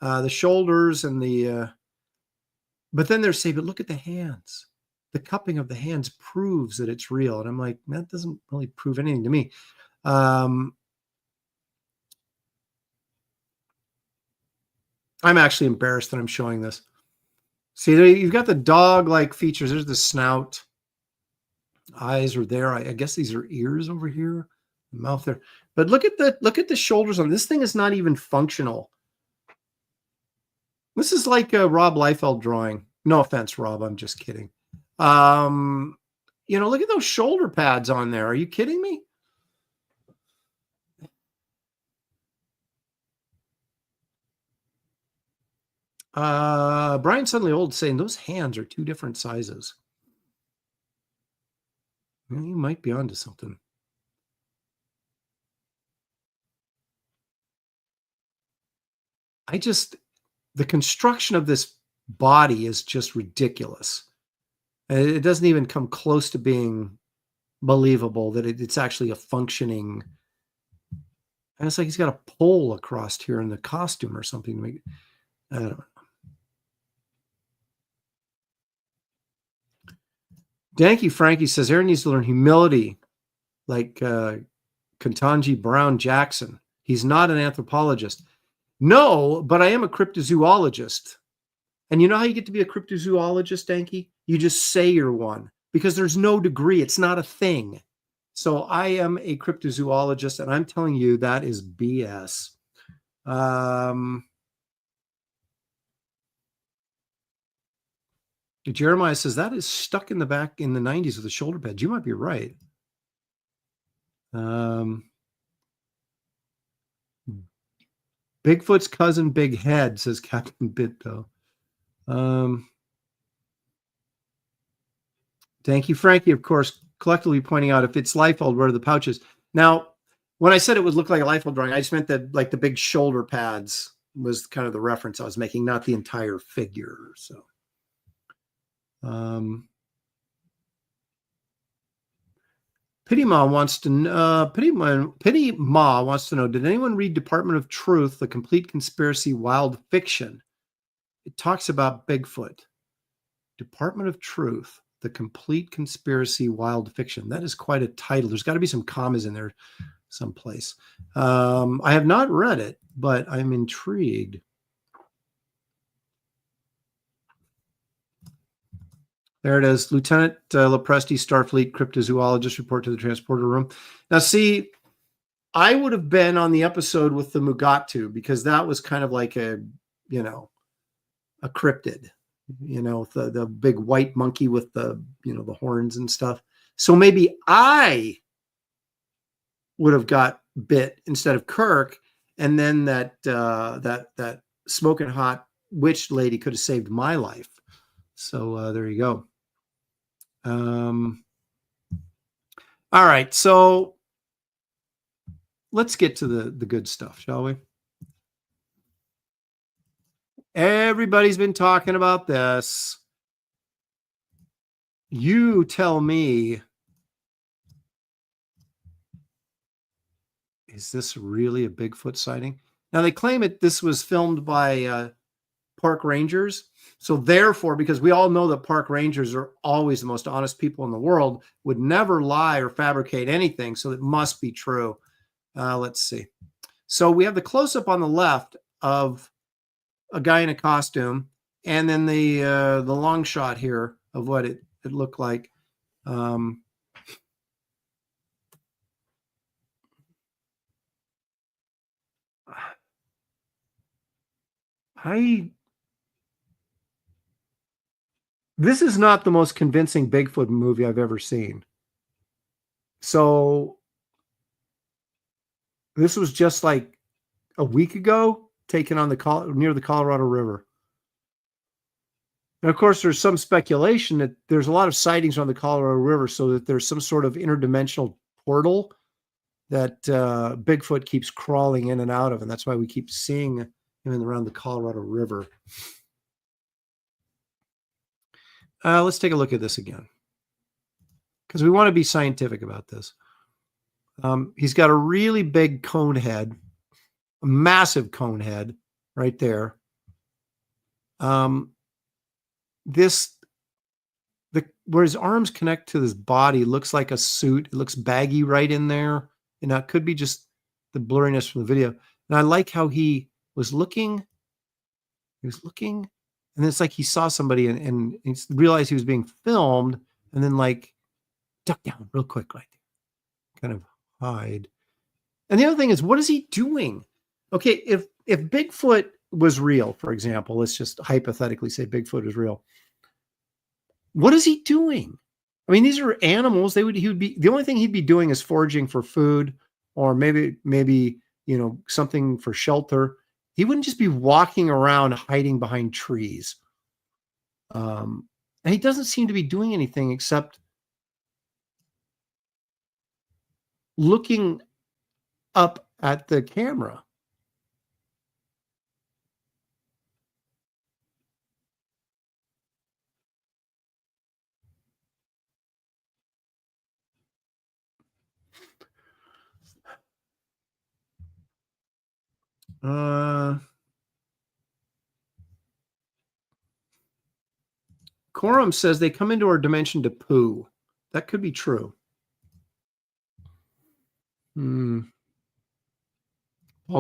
The shoulders and the, but then they're saying, but look at the hands. The cupping of the hands proves that it's real. And I'm like, that doesn't really prove anything to me. I'm actually embarrassed that I'm showing this. See, you've got the dog-like features. There's the snout. Eyes are there. I guess these are ears over here. Mouth there. But look at the shoulders on this thing. Is not even functional. This is like a Rob Liefeld drawing. No offense, Rob. I'm just kidding. You know, look at those shoulder pads on there. Are you kidding me? Brian Suddenly Old saying those hands are two different sizes. Well, you might be onto something. The construction of this body is just ridiculous. It doesn't even come close to being believable that it's actually a functioning. And it's like he's got a pole across here in the costume or something. I don't know. Danky Frankie says Aaron needs to learn humility like Ketanji Brown Jackson. He's not an anthropologist. No, but I am a cryptozoologist. And you know how you get to be a cryptozoologist, Danky? You just say you're one because there's no degree. It's not a thing. So I am a cryptozoologist, and I'm telling you that is BS. Jeremiah says that is stuck in the back in the 90s with the shoulder pads. You might be right. Bigfoot's cousin, Big Head, says Captain Bitto. Thank you, Frankie, of course, collectively pointing out if it's Liefeld, where are the pouches? Now, when I said it would look like a Liefeld drawing, I just meant that like the big shoulder pads was kind of the reference I was making, not the entire figure. So, Pity Ma wants to know, did anyone read Department of Truth, The Complete Conspiracy Wild Fiction? It talks about Bigfoot. Department of Truth, The Complete Conspiracy Wild Fiction. That is quite a title. There's got to be some commas in there someplace. I have not read it, but I'm intrigued. There it is. Lieutenant Lepresti, Starfleet cryptozoologist, report to the transporter room. Now, see, I would have been on the episode with the Mugatu because that was kind of like a cryptid, the big white monkey with the, the horns and stuff. So maybe I would have got bit instead of Kirk. And then that smoking hot witch lady could have saved my life. So there you go. All right, so let's get to the good stuff, shall we? Everybody's been talking about this. You tell me, is this really a Bigfoot sighting? Now, they claim this was filmed by park rangers. So therefore, because we all know that park rangers are always the most honest people in the world, would never lie or fabricate anything. So it must be true. Let's see. So we have the close-up on the left of a guy in a costume, and then the long shot here of what it looked like. This is not the most convincing Bigfoot movie I've ever seen. So this was just like a week ago, taken on near the Colorado River. And of course, there's some speculation that there's a lot of sightings on the Colorado River, so that there's some sort of interdimensional portal that Bigfoot keeps crawling in and out of, and that's why we keep seeing him around the Colorado River. Let's take a look at this again, because we want to be scientific about this. He's got a really big cone head, a massive cone head right there. Where his arms connect to his body looks like a suit. It looks baggy right in there. And that could be just the blurriness from the video. And I like how he was looking. He was looking, and it's like he saw somebody and he realized he was being filmed, and then like duck down real quick, like kind of hide. And the other thing is, what is he doing? Okay, if Bigfoot was real, for example, let's just hypothetically say Bigfoot is real. What is he doing? I mean, these are animals. He would be, the only thing he'd be doing is foraging for food, or maybe something for shelter. He wouldn't just be walking around hiding behind trees. And he doesn't seem to be doing anything except looking up at the camera. Corum says they come into our dimension to poo. That could be true. Paul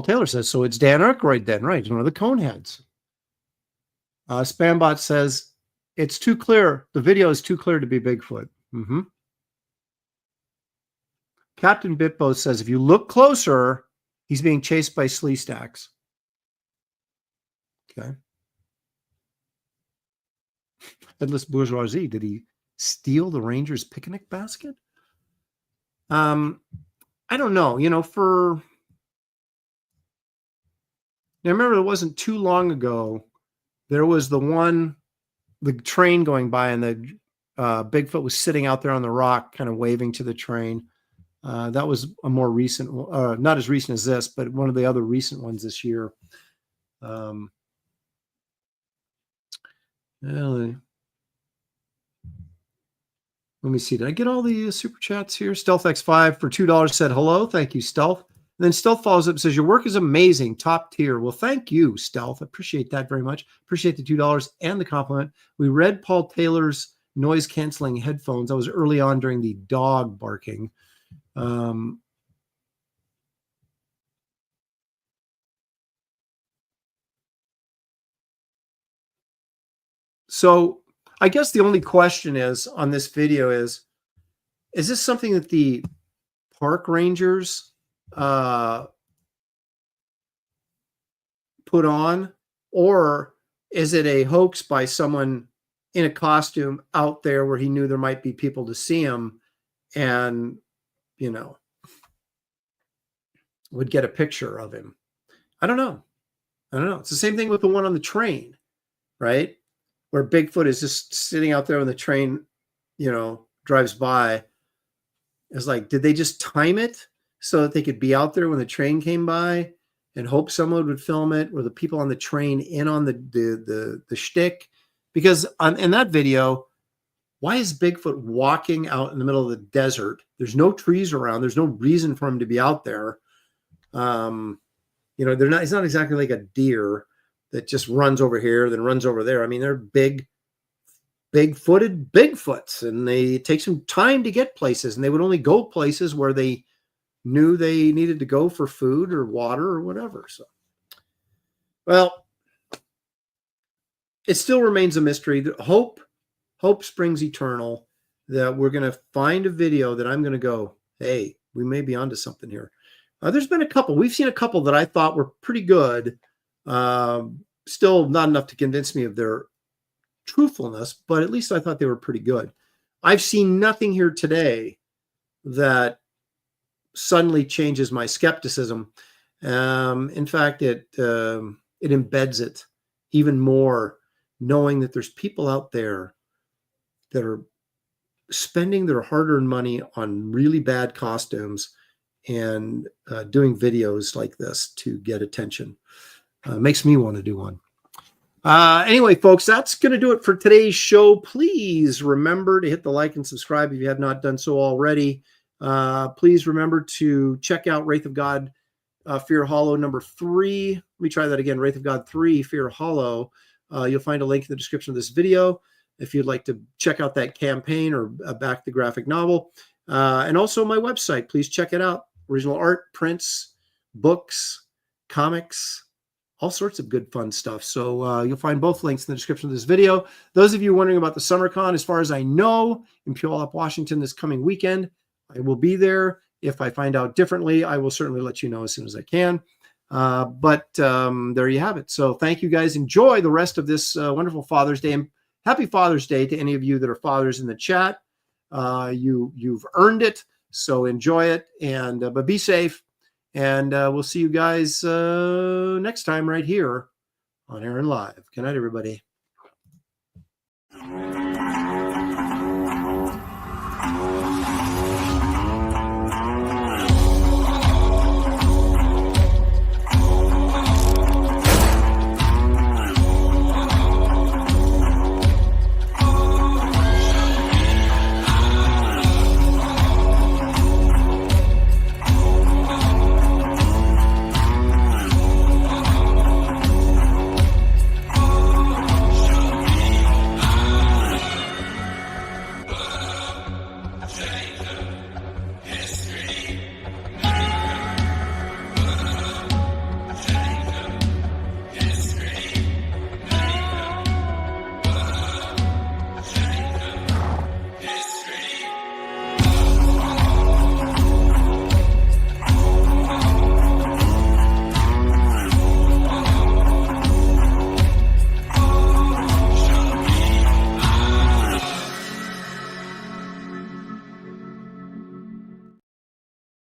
Taylor says, so it's Dan Aykroyd then, right? He's one of the Coneheads. Spambot says, it's too clear. The video is too clear to be Bigfoot. Captain Bitbo says, if you look closer, he's being chased by slee stacks. Okay. Headless Bourgeoisie, did he steal the Rangers picnic basket? I don't know. I remember it wasn't too long ago, there was the train going by, and the Bigfoot was sitting out there on the rock kind of waving to the train. That was a more recent, not as recent as this, but one of the other recent ones this year. Let me see. Did I get all the super chats here? StealthX5 for $2 said hello. Thank you, Stealth. And then Stealth follows up and says, your work is amazing. Top tier. Well, thank you, Stealth. I appreciate that very much. Appreciate the $2 and the compliment. We read Paul Taylor's noise canceling headphones. I was early on during the dog barking. Let So I guess the only question is on this video is this something that the park rangers put on, or is it a hoax by someone in a costume out there where he knew there might be people to see him and, you know, would get a picture of him? I don't know. It's the same thing with the one on the train, right? Where Bigfoot is just sitting out there when the train, you know, drives by. It's like, did they just time it so that they could be out there when the train came by and hope someone would film it, or the people on the train in on the shtick? Because in that video, why is Bigfoot walking out in the middle of the desert? There's no trees around. There's no reason for him to be out there. You know, it's not exactly like a deer that just runs over here, then runs over there. I mean, they're big-footed Bigfoots, and it takes them time to get places, and they would only go places where they knew they needed to go for food or water or whatever. So, well, it still remains a mystery. Hope springs eternal, that we're going to find a video that I'm going to go, hey, we may be onto something here. There's been a couple. We've seen a couple that I thought were pretty good. Still not enough to convince me of their truthfulness, but at least I thought they were pretty good. I've seen nothing here today that suddenly changes my skepticism. In fact, it embeds it even more, knowing that there's people out there that are spending their hard-earned money on really bad costumes and doing videos like this to get attention. Makes me want to do one. Anyway, folks, that's going to do it for today's show. Please remember to hit the like and subscribe if you have not done so already. Please remember to check out Wraith of God, Fear Hollow number 3. Let me try that again. Wraith of God 3, Fear Hollow. You'll find a link in the description of this video if you'd like to check out that campaign or back the graphic novel. And also my website. Please check it out. Original art, prints, books, comics, all sorts of good fun stuff. So you'll find both links in the description of this video. Those of you wondering about the SummerCon, as far as I know, in Puyallup, Washington this coming weekend, I will be there. If I find out differently, I will certainly let you know as soon as I can. But there you have it. So thank you guys. Enjoy the rest of this wonderful Father's Day. And happy Father's Day to any of you that are fathers in the chat. You've earned it. So enjoy it. And but be safe. And we'll see you guys next time right here on Aaron Live. Good night, everybody.